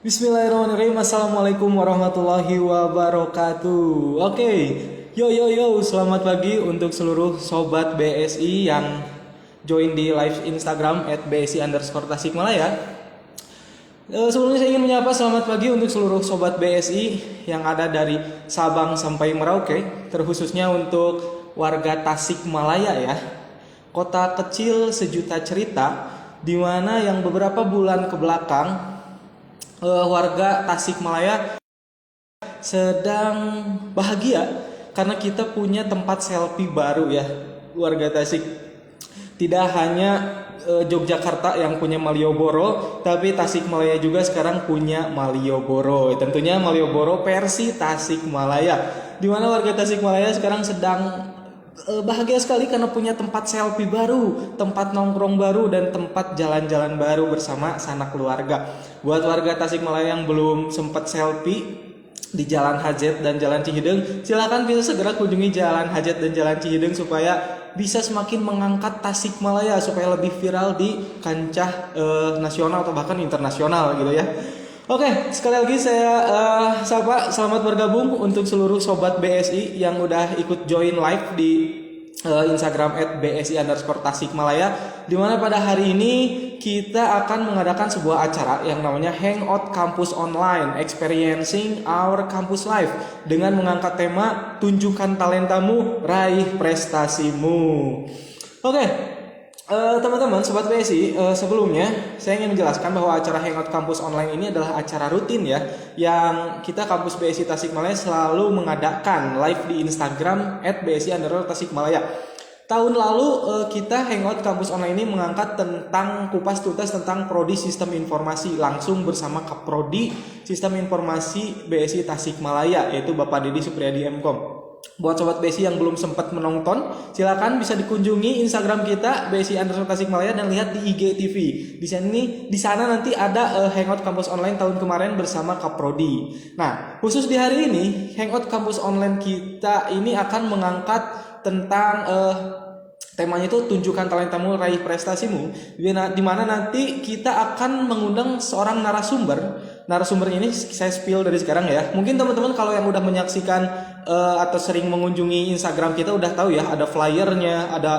Bismillahirrahmanirrahim. Assalamualaikum warahmatullahi wabarakatuh. Oke, yo, selamat pagi untuk seluruh sobat BSI yang join di live Instagram @bsi_tasikmalaya. Sebelumnya saya ingin menyapa selamat pagi untuk seluruh sobat BSI yang ada dari Sabang sampai Merauke, terkhususnya untuk warga Tasikmalaya ya. Kota kecil sejuta cerita, di mana yang beberapa bulan ke belakang warga Tasikmalaya sedang bahagia karena kita punya tempat selfie baru ya warga Tasik. Tidak hanya Yogyakarta yang punya Malioboro, tapi Tasikmalaya juga sekarang punya Malioboro. Tentunya Malioboro versi Tasikmalaya, di mana warga Tasikmalaya sekarang sedang bahagia sekali karena punya tempat selfie baru, tempat nongkrong baru, dan tempat jalan-jalan baru bersama sanak keluarga. Buat warga Tasikmalaya yang belum sempat selfie di Jalan Hajat dan Jalan Cihideng, silakan bisa segera kunjungi Jalan Hajat dan Jalan Cihideng supaya bisa semakin mengangkat Tasikmalaya supaya lebih viral di kancah nasional atau bahkan internasional gitu ya. Oke, sekali lagi saya selamat bergabung untuk seluruh sobat BSI yang udah ikut join live di Instagram @bsi_tasikmalaya, di mana pada hari ini kita akan mengadakan sebuah acara yang namanya Hangout Kampus Online Experiencing Our Campus Life dengan mengangkat tema Tunjukkan Talentamu, Raih Prestasimu. Oke, teman-teman sobat BSI, sebelumnya saya ingin menjelaskan bahwa acara Hangout Kampus Online ini adalah acara rutin ya, yang kita kampus BSI Tasikmalaya selalu mengadakan live di Instagram @bsi_tasikmalaya. Tahun lalu kita Hangout Kampus Online ini mengangkat tentang kupas tuntas tentang Prodi Sistem Informasi langsung bersama Kaprodi Sistem Informasi BSI Tasikmalaya, yaitu Bapak Dedi Supriyadi MKom. Buat sobat BSI yang belum sempat menonton, silakan bisa dikunjungi Instagram kita bsi_tasikmalaya dan lihat di IGTV. Di sana nanti ada Hangout Kampus Online tahun kemarin bersama Kaprodi. Nah, khusus di hari ini Hangout Kampus Online kita ini akan mengangkat tentang temanya itu Tunjukkan Talentamu, Raih Prestasimu, di mana nanti kita akan mengundang seorang narasumber. Narasumbernya ini saya spill dari sekarang ya. Mungkin teman-teman kalau yang udah menyaksikan atau sering mengunjungi Instagram kita udah tahu ya, ada flyernya, ada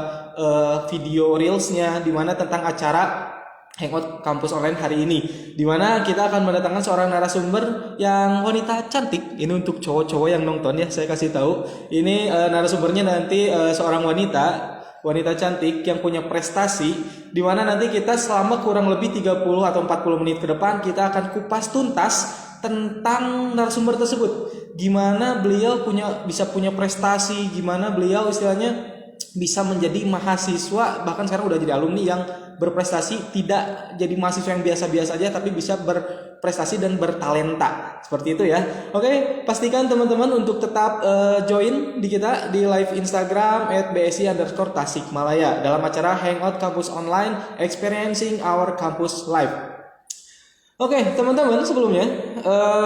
video reelsnya, di mana tentang acara Hangout Kampus Online hari ini, di mana kita akan mendatangkan seorang narasumber yang wanita cantik. Ini untuk cowok-cowok yang nonton ya, saya kasih tahu. Ini narasumbernya nanti seorang wanita cantik yang punya prestasi, di mana nanti kita selama kurang lebih 30 atau 40 menit ke depan kita akan kupas tuntas tentang narasumber tersebut. Gimana beliau bisa punya prestasi, gimana beliau istilahnya bisa menjadi mahasiswa, bahkan sekarang udah jadi alumni yang berprestasi, tidak jadi mahasiswa yang biasa-biasa aja tapi bisa berprestasi dan bertalenta. Seperti itu ya. Oke, pastikan teman-teman untuk tetap join di kita di live Instagram @bsi_tasikmalaya dalam acara Hangout Campus Online Experiencing Our Campus Life. Oke, teman-teman, sebelumnya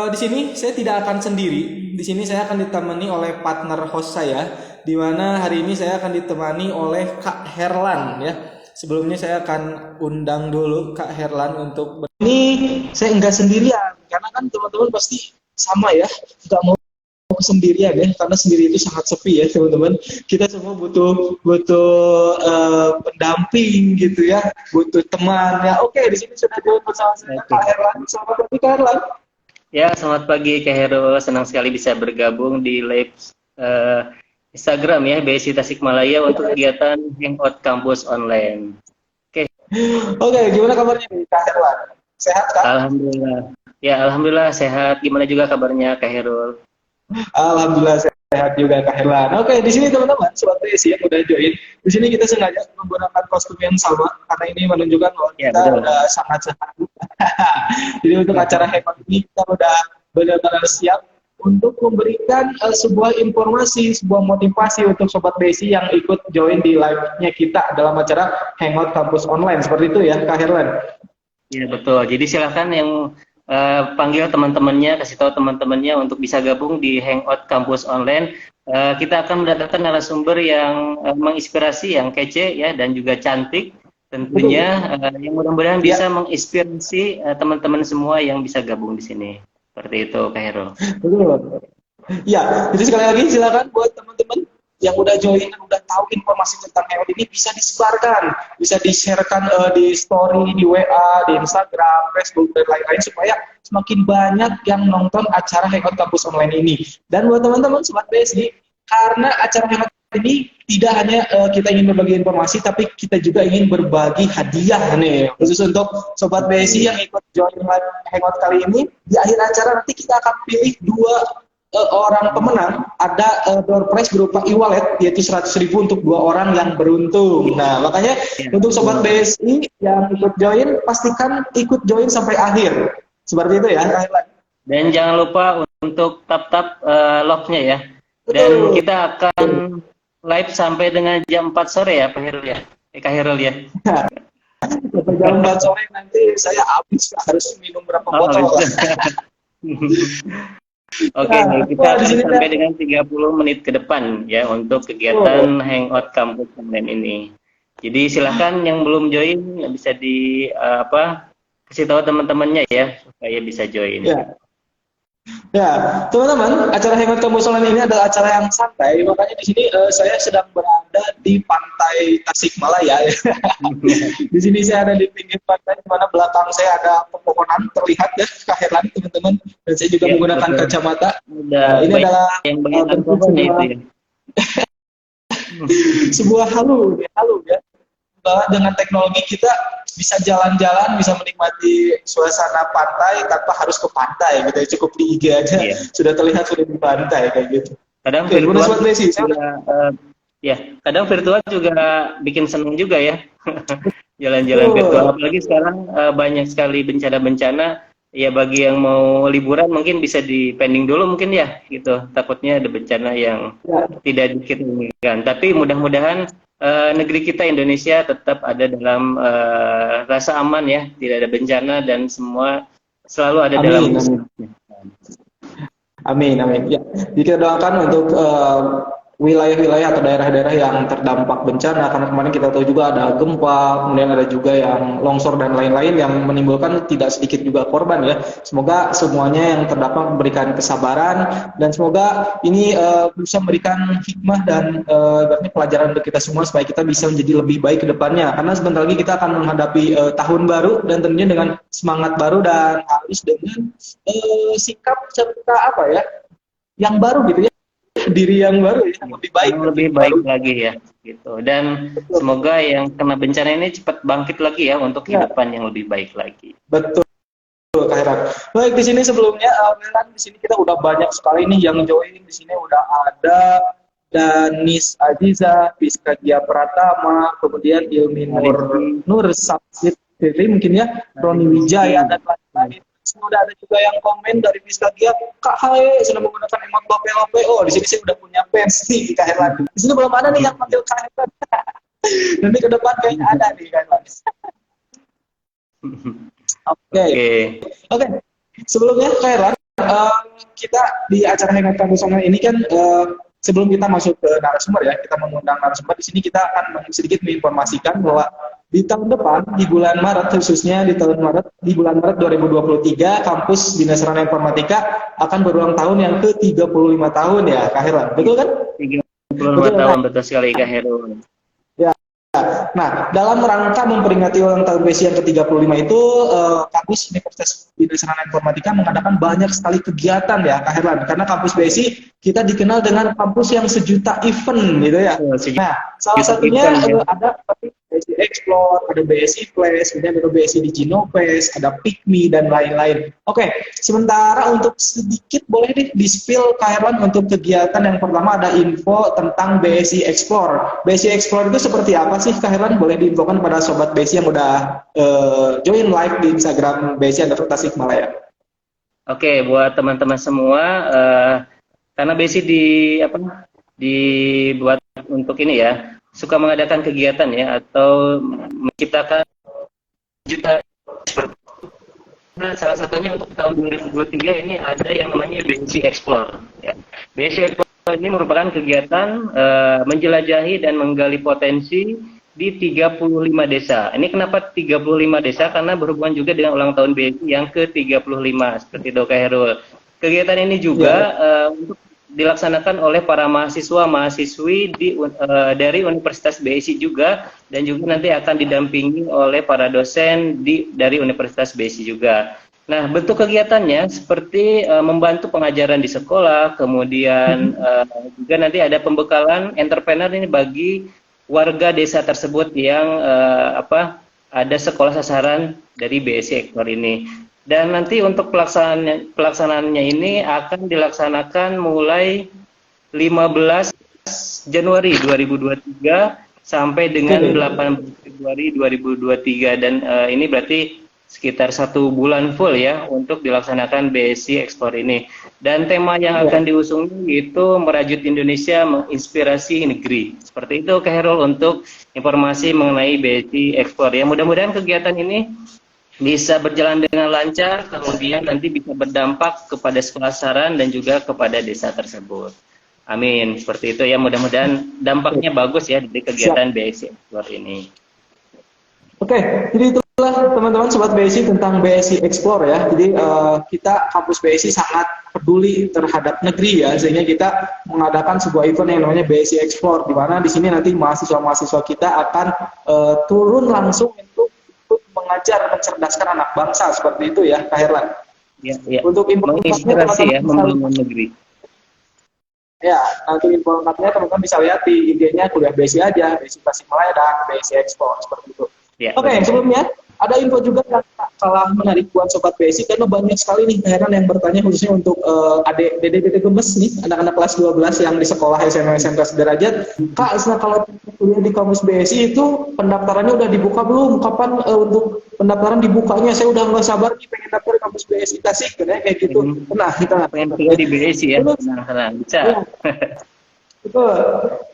di sini saya tidak akan sendiri. Di sini saya akan ditemani oleh partner host saya, di mana hari ini saya akan ditemani oleh Kak Herlan ya. Sebelumnya saya akan undang dulu Kak Herlan untuk ini saya enggak sendirian karena kan teman-teman pasti sama ya, enggak mau sendirian ya, karena sendiri itu sangat sepi ya teman-teman. Kita semua butuh pendamping gitu ya, butuh teman ya. Oke, di sini sudah join bersama saya Kak Herlan. Selamat pagi Kak Herlan. Ya, selamat pagi Kak Heru. Senang sekali bisa bergabung di live Instagram ya BSI Tasikmalaya untuk kegiatan Hangout Kampus Online. Oke, gimana kabarnya nih Kak Herlan? Sehat Kak? Alhamdulillah. Ya, alhamdulillah sehat. Gimana juga kabarnya Kak Herul? Alhamdulillah sehat juga Kak Herlan. Oke, di sini teman-teman sobat BSI yang udah join, di sini kita sengaja menggunakan kostum yang sama karena ini menunjukkan bahwa kita udah sangat sehat. Jadi untuk acara Hangout ini kita udah benar-benar siap untuk memberikan sebuah informasi, sebuah motivasi untuk sobat BSI yang ikut join di live-nya kita dalam acara Hangout Kampus Online. Seperti itu ya Kak Herlan. Ya, betul. Jadi silakan yang panggil teman-temannya, kasih tahu teman-temannya untuk bisa gabung di Hangout Kampus Online. Kita akan mendatangkan narasumber yang menginspirasi, yang kece ya, dan juga cantik. tentunya Betul. yang mudah-mudahan Ya, bisa menginspirasi teman-teman semua yang bisa gabung di sini. Seperti itu, Kak Hero. betul. Ya, jadi sekali lagi silakan buat teman-teman yang udah join dan udah tahu informasi tentang Hewan ini bisa disebarkan, bisa di-sharekan di story, di WA, di Instagram, Facebook dan lain-lain supaya semakin banyak yang nonton acara Hangout Kampus Online ini. Dan buat teman-teman Sobat BSI, karena acara Hangout ini tidak hanya kita ingin berbagi informasi, tapi kita juga ingin berbagi hadiah nih, khusus untuk Sobat BSI yang ikut join live Hangout kali ini. Di akhir acara nanti kita akan pilih dua orang pemenang, ada door prize berupa e-wallet yaitu 100.000 untuk dua orang yang beruntung. Nah, makanya Ya. untuk Sobat BSI yang ikut join, pastikan ikut join sampai akhir. Seperti itu ya. Dan jangan lupa untuk tap-tap love-nya ya. Dan Betul. kita akan live sampai dengan jam 4 sore ya, Pak Herul ya. Kak Herul ya. Sampai jam 4 sore nanti saya habis harus minum berapa Oh, botol. bisa. Oke, Nah, kita wah, di akan sini sampai dengan 30 menit ke depan ya untuk kegiatan Hangout Kampus Online ini. Jadi silakan yang belum join bisa kasih tahu teman-temannya ya supaya bisa join. ya. Ya, teman-teman, acara Hangout Kampus Online ini adalah acara yang santai, makanya di sini saya sedang berada di pantai Tasikmalaya. Di sini saya ada di pinggir pantai, di mana belakang saya ada pepohonan terlihat ya, Kak Herlan, teman-teman, dan saya juga Ya, menggunakan betul. kacamata. Ada Ini banyak adalah yang banyak bentuk pohon ya itu ya. sebuah halu ya, bahwa dengan teknologi kita bisa jalan-jalan, bisa menikmati suasana pantai tanpa harus ke pantai gitu ya, cukup di IG aja Iya. sudah terlihat sudah di pantai kayak gitu. Kadang Oke, gimana virtual Sobat Desi? juga ya, kadang virtual juga bikin senang juga ya. Jalan-jalan virtual apalagi sekarang banyak sekali bencana-bencana ya bagi yang mau liburan mungkin bisa di pending dulu mungkin ya gitu. Takutnya ada bencana yang Ya, tidak diinginkan. Tapi mudah-mudahan negeri kita Indonesia tetap ada dalam rasa aman ya, tidak ada bencana dan semua selalu ada dalam amin, amin. Amin, amin. Ya, jadi kita doakan untuk wilayah-wilayah atau daerah-daerah yang terdampak bencana, karena kemarin kita tahu juga ada gempa, kemudian ada juga yang longsor dan lain-lain yang menimbulkan tidak sedikit juga korban ya. Semoga semuanya yang terdampak memberikan kesabaran dan semoga ini bisa memberikan hikmah dan berarti pelajaran untuk kita semua supaya kita bisa menjadi lebih baik ke depannya. Karena sebentar lagi kita akan menghadapi tahun baru dan tentunya dengan semangat baru dan harus dengan sikap serta apa ya, yang baru gitu ya, diri yang baru ya, yang lebih baik, yang lebih baik lagi ya gitu. Dan semoga yang kena bencana ini cepat bangkit lagi ya untuk kehidupan yang lebih baik lagi. Betul, Kak Heran. Baik, di sini sebelumnya Heran, di sini kita udah banyak sekali nih yang join. Di sini udah ada Danis Aziza, Fiska Gia Pratama, kemudian Ilmi Nur Sabit mungkin ya, Roni Wijaya dan lain-lain. Sudah ada juga yang komen dari Fiska Gia, Kak Hae sudah menggunakan emot lope-lope. Oh, di sini saya udah punya fans nih Kak Herlan. Di sini belum ada nih yang panggil Kak Herlan. Nanti ke depan kayaknya ada nih Kak Herlan. Oke. Sebelumnya Kak Herlan, kita di acara Hangout Kampus Online ini kan sebelum kita masuk ke narasumber ya, kita mengundang narasumber. Di sini kita akan sedikit menginformasikan bahwa di tahun depan, di bulan Maret khususnya di bulan Maret 2023, kampus Dinas Sarana Informatika akan berulang tahun yang ke-35 tahun ya, Kak Herlan. Betul kan? 35 tahun, betul sekali Kak Heru. Nah, dalam rangka memperingati ulang tahun BSI yang ke-35 itu, kampus Universitas Dinas Sarana Informatika mengadakan banyak sekali kegiatan ya, Kak Herlan. Karena kampus BSI kita dikenal dengan kampus yang sejuta event gitu ya. Nah, salah satunya ada BSI Explore, ada BSI Flash, kemudian ada BSI Diginofest, ada PIKMI dan lain-lain. Oke, sementara untuk sedikit boleh di-spill Kak Herlan untuk kegiatan yang pertama ada info tentang BSI Explore. BSI Explore itu seperti apa sih Kak Herlan? Boleh diinfokan pada sobat BSI yang udah join live di Instagram BSI Tasikmalaya. Oke, buat teman-teman semua, karena BSI dibuat untuk ini ya, suka mengadakan kegiatan ya atau menciptakan juta seperti. Nah, salah satunya untuk tahun 2023 ini ada yang namanya BSI Explore. Ya. BSI Explore ini merupakan kegiatan menjelajahi dan menggali potensi di 35 desa. Ini kenapa 35 desa? Karena berhubungan juga dengan ulang tahun BSI yang ke-35, seperti itu Kak Herul. Kegiatan ini juga Ya. untuk dilaksanakan oleh para mahasiswa-mahasiswi dari Universitas BSI juga, dan juga nanti akan didampingi oleh para dosen dari Universitas BSI juga. Nah, bentuk kegiatannya seperti membantu pengajaran di sekolah, kemudian juga nanti ada pembekalan entrepreneur ini bagi warga desa tersebut yang ada sekolah sasaran dari BSI Ekspor ini. Dan nanti untuk pelaksanaannya ini akan dilaksanakan mulai 15 Januari 2023 sampai dengan 18 Februari 2023, dan ini berarti sekitar 1 bulan full ya untuk dilaksanakan BSI Ekspor ini. Dan tema yang akan diusung itu merajut Indonesia menginspirasi negeri. Seperti itu Kak Herul untuk informasi mengenai BSI Ekspor ya. Mudah-mudahan kegiatan ini bisa berjalan dengan lancar, kemudian nanti bisa berdampak kepada sekolah sasaran dan juga kepada desa tersebut. Amin. Seperti itu ya, mudah-mudahan dampaknya bagus ya dari kegiatan BSI Ekspor ini. Oke, jadi itulah teman-teman Sobat BSI tentang BSI Explore ya. Jadi kita kampus BSI sangat peduli terhadap negeri ya, sehingga kita mengadakan sebuah event yang namanya BSI Explore, di mana di sini nanti mahasiswa-mahasiswa kita akan turun langsung untuk mengajar, mencerdaskan anak bangsa, seperti itu ya, Kak Herlan. Ya, ya. Untuk info menginspirasi ya, membangun negeri. Ya, nanti info lengkapnya teman-teman bisa lihat di IG-nya Kuliah BSI aja, BSI Tasikmalaya dan BSI Explore, seperti itu. Ya, Oke, sebelumnya ada info juga yang kalah menarik buat Sobat BSI, karena banyak sekali nih Heran yang bertanya khususnya untuk adik dede gemes nih, anak-anak kelas 12 yang di sekolah SMA SMK sederajat. Kak, kalau kuliah di kampus BSI itu pendaftarannya udah dibuka belum? Kapan untuk pendaftaran dibukanya? Saya udah nggak sabar nih pengen daftar di kampus BSI Tasik, kayak gitu. Nah, kita pengen kuliah di BSI ya, tenang, bisa. Ya. Betul.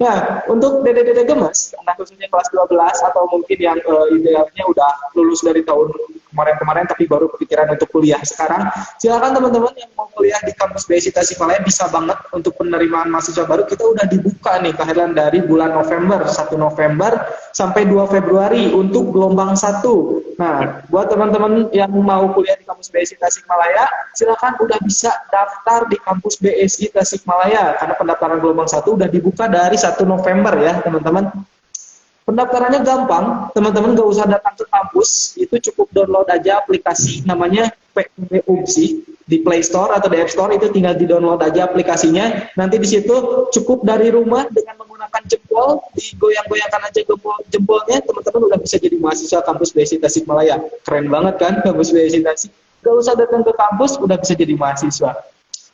Nah, untuk dede-dede gemes, anak khususnya kelas 12 atau mungkin yang idealnya udah lulus dari tahun kemarin-kemarin tapi baru kepikiran untuk kuliah sekarang, silakan teman-teman yang mau kuliah di kampus BSI Tasikmalaya bisa banget untuk penerimaan mahasiswa baru. Kita udah dibuka nih Kak Herlan dari bulan November, 1 November sampai 2 Februari untuk gelombang 1. Nah, buat teman-teman yang mau kuliah di kampus BSI Tasikmalaya, silakan udah bisa daftar di kampus BSI Tasikmalaya karena pendaftaran gelombang 1 udah dibuka dari 1 November ya, teman-teman. Pendaftarannya gampang, teman-teman gak usah datang ke kampus, itu cukup download aja aplikasi namanya PUBG di Play Store atau di App Store, itu tinggal di-download aja aplikasinya. Nanti di situ cukup dari rumah dengan menggunakan jempol, digoyang-goyangkan aja jempolnya, teman-teman udah bisa jadi mahasiswa kampus BSI Tasikmalaya. Keren banget kan kampus BSI Tasik? Gak usah datang ke kampus, udah bisa jadi mahasiswa.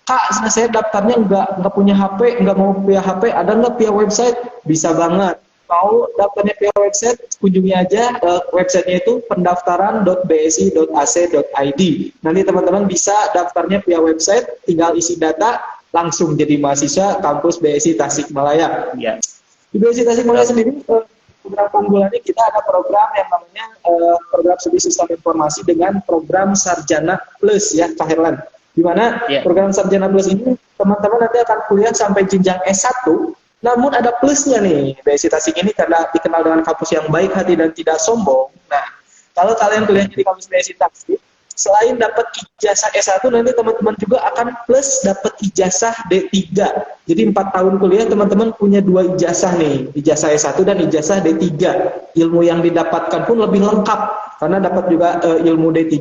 Kak, saya daftarnya nggak punya HP, nggak mau via HP, ada nggak via website? Bisa banget. Mau daftarnya via website, kunjungi aja websitenya itu pendaftaran.bsi.ac.id. Nanti teman-teman bisa daftarnya via website, tinggal isi data, langsung jadi mahasiswa kampus BSI Tasikmalaya. Ya. Di BSI Tasikmalaya sendiri, beberapa bulannya kita ada program yang namanya program studi sistem informasi dengan program Sarjana Plus ya, Kak Herlan. Di mana program Sarjana Plus ini teman-teman nanti akan kuliah sampai jenjang S1, namun ada plusnya nih, BSI Tasik ini karena dikenal dengan kampus yang baik hati dan tidak sombong. Nah, kalau kalian kuliah di kampus BSI Tasik, selain dapat ijazah S1, nanti teman-teman juga akan plus dapat ijazah D3. Jadi 4 tahun kuliah teman-teman punya 2 ijazah nih, ijazah S1 dan ijazah D3. Ilmu yang didapatkan pun lebih lengkap, karena dapat juga ilmu D3,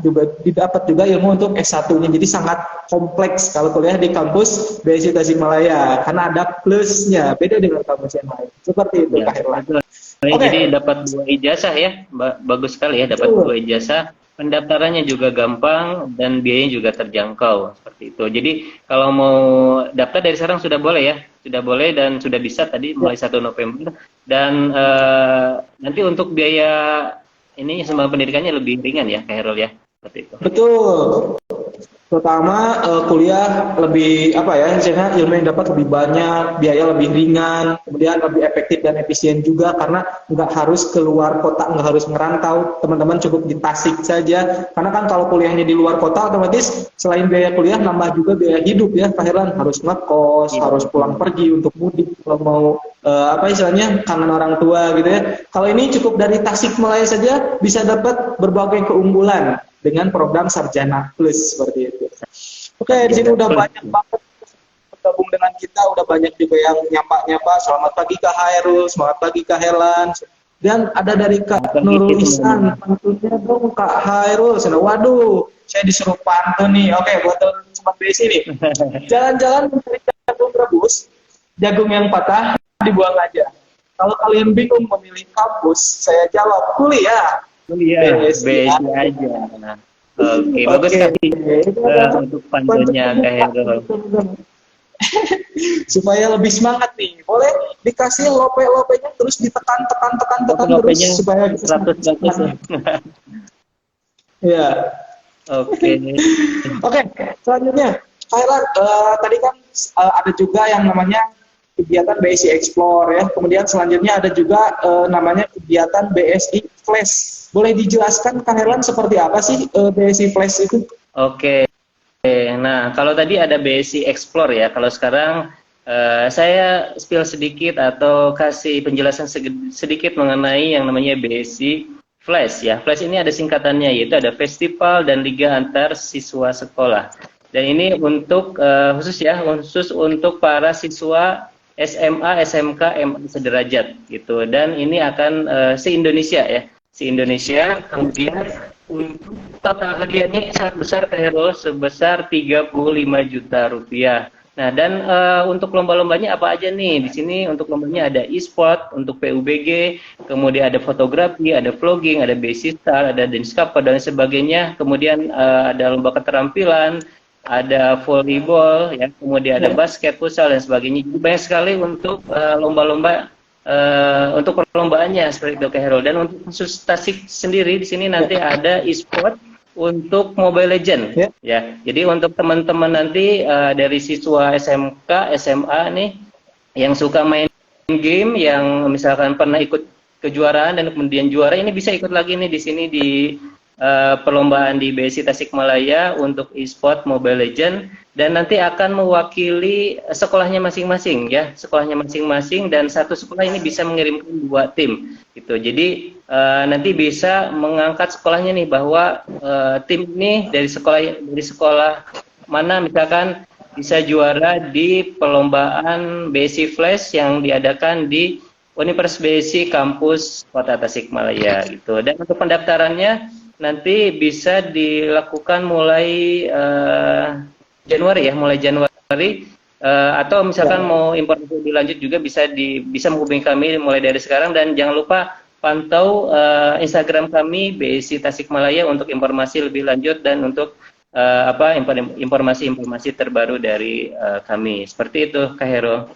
juga didapat juga ilmu untuk S1-nya. Jadi sangat kompleks kalau kuliah di kampus BSI Tasikmalaya, karena ada plusnya, beda dengan kampus yang lain. Seperti itu, Kak Herlan. Jadi dapat 2 ijazah ya, bagus sekali ya, dapat 2 ijazah. Pendaftarannya juga gampang dan biayanya juga terjangkau, seperti itu. Jadi kalau mau daftar dari sekarang sudah boleh ya, sudah boleh dan sudah bisa tadi mulai 1 November. Dan nanti untuk biaya ini semua pendidikannya lebih ringan ya, Kak Herul ya, seperti itu. Betul. Pertama kuliah lebih misalnya ilmu yang dapat lebih banyak, biaya lebih ringan, kemudian lebih efektif dan efisien juga karena nggak harus keluar kota, nggak harus merantau, teman-teman cukup di Tasik saja. Karena kan kalau kuliahnya di luar kota otomatis selain biaya kuliah nambah juga biaya hidup ya, Pak Herlan, harus ngekos, harus pulang pergi untuk mudik kalau mau apa istilahnya kangen orang tua gitu ya. Kalau ini cukup dari Tasikmalaya saja bisa dapat berbagai keunggulan dengan program Sarjana Plus seperti itu. Oke, di sini udah banyak banget bergabung dengan kita, udah banyak juga yang nyapa-nyapa. Selamat pagi Kak Hairul, selamat pagi Kak Helan. Dan ada dari Kak Nurul Ihsan, tentunya dong Kak Hairul. Waduh, saya disuruh pantun nih. Oke, buat teman Sobat BSI nih. Jalan-jalan mencari jagung rebus, jagung yang patah dibuang aja. Kalau kalian bingung memilih kampus, saya jawab kuliah. Kuliah, BSI aja. Oke, bagus sekali untuk pantunnya Kak Heru. Supaya lebih semangat nih. Boleh dikasih lope-lopenya terus ditekan terus supaya bisa 100. Ya. Oke. Oke, selanjutnya Kailan, tadi kan ada juga yang namanya kegiatan BSI Explore ya. Kemudian selanjutnya ada juga namanya kegiatan BSI Flash. Boleh dijelaskan Kak Herlan seperti apa sih BSI Flash itu? Oke. Nah, kalau tadi ada BSI Explore ya. Kalau sekarang saya spill sedikit atau kasih penjelasan sedikit mengenai yang namanya BSI Flash ya. Flash ini ada singkatannya, yaitu ada Festival dan Liga Antar Siswa Sekolah. Dan ini untuk khusus untuk para siswa SMA, SMK, MA sederajat gitu. Dan ini akan se-Indonesia ya, se-Indonesia. Kemudian untuk total hadiahnya sangat besar Kak Hero, sebesar 35 juta rupiah. Nah, dan untuk lomba-lombanya apa aja nih? Di sini untuk lombanya ada e-sport, untuk PUBG, kemudian ada fotografi, ada vlogging, ada basic star, ada dance cover dan sebagainya. Kemudian ada lomba keterampilan, ada volleyball, ya, kemudian ada basket, futsal dan sebagainya. Jadi banyak sekali untuk lomba-lomba untuk perlombaannya seperti itu Kak Hero. Dan untuk khusus Tasik sendiri di sini nanti ada e-sport untuk Mobile Legend ya. Jadi untuk teman-teman nanti dari siswa SMK, SMA nih yang suka main game, yang misalkan pernah ikut kejuaraan dan kemudian juara, ini bisa ikut lagi nih di sini di perlombaan di BSI Tasikmalaya untuk e-sport Mobile Legend, dan nanti akan mewakili sekolahnya masing-masing ya, sekolahnya masing-masing, dan satu sekolah ini bisa mengirimkan 2 tim gitu. Jadi nanti bisa mengangkat sekolahnya nih bahwa tim ini dari sekolah mana misalkan bisa juara di perlombaan BSI Flash yang diadakan di Universitas BSI Kampus Kota Tasikmalaya gitu. Dan untuk pendaftarannya nanti bisa dilakukan mulai Januari ya, mulai Januari, atau misalkan mau informasi lebih lanjut juga bisa menghubungi kami mulai dari sekarang. Dan jangan lupa pantau Instagram kami BSI Tasikmalaya untuk informasi lebih lanjut dan untuk informasi-informasi terbaru dari kami. Seperti itu Kak Hero.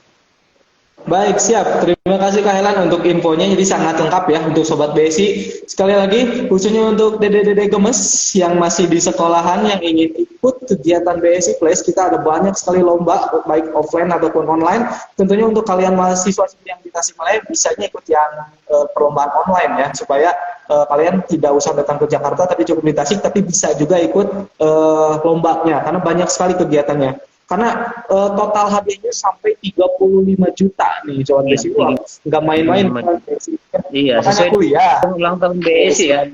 Baik, siap. Terima kasih Kak Helan untuk infonya, jadi sangat lengkap ya untuk Sobat BSI. Sekali lagi, khususnya untuk dede-dede gemes yang masih di sekolahan yang ingin ikut kegiatan BSI Flash, kita ada banyak sekali lomba, baik offline ataupun online. Tentunya untuk kalian mahasiswa yang di Tasikmalaya, bisanya ikut yang perlombaan online ya, supaya kalian tidak usah datang ke Jakarta, tapi cukup di Tasik, tapi bisa juga ikut lombanya, karena banyak sekali kegiatannya. Karena total hadiahnya sampai 35 juta nih Sobat BSI. Wah, nggak main-main. Iya, sesuai kuliah. Ulang tahun BSI ya.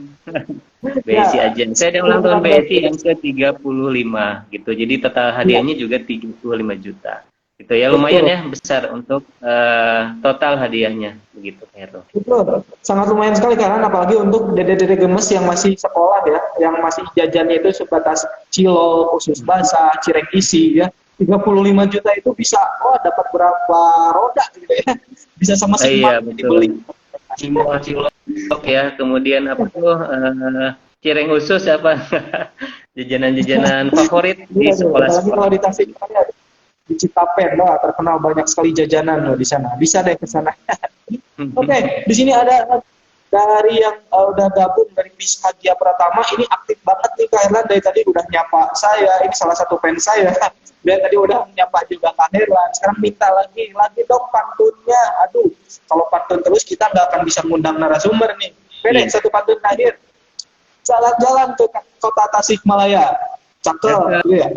BSI aja. Saya ada ulang tahun BSI yang ke-35 gitu. Jadi total hadiahnya juga 35 juta. Gitu ya, lumayan ya, besar untuk total hadiahnya begitu Hero. Betul. Sangat lumayan sekali karena apalagi untuk dede-dede gemes yang masih sekolah ya, yang masih jajannya itu sebatas cilok, usus basah, cireng isi ya. 35 juta itu bisa dapat berapa roda gitu ya. Bisa sama iya, dibeli. Cilok ya, kemudian apa tuh cireng usus apa? Jajanan-jajanan favorit di sekolah. Kalau di Tasikmalaya di Citapen terkenal banyak sekali jajanan di sana. Bisa deh ke sana. Oke, di sini ada dari yang udah gabung dari Bisma Gia Pratama, ini aktif banget nih Kak Herlan, dari tadi udah nyapa saya, ini salah satu fans saya. Dari tadi udah nyapa juga Kak Herlan, sekarang minta lagi dong pantunnya. Aduh, kalau pantun terus kita nggak akan bisa ngundang narasumber nih. Beda, satu pantun terakhir. Jalan-jalan ke kota Tasikmalaya. Cakep, gitu ya.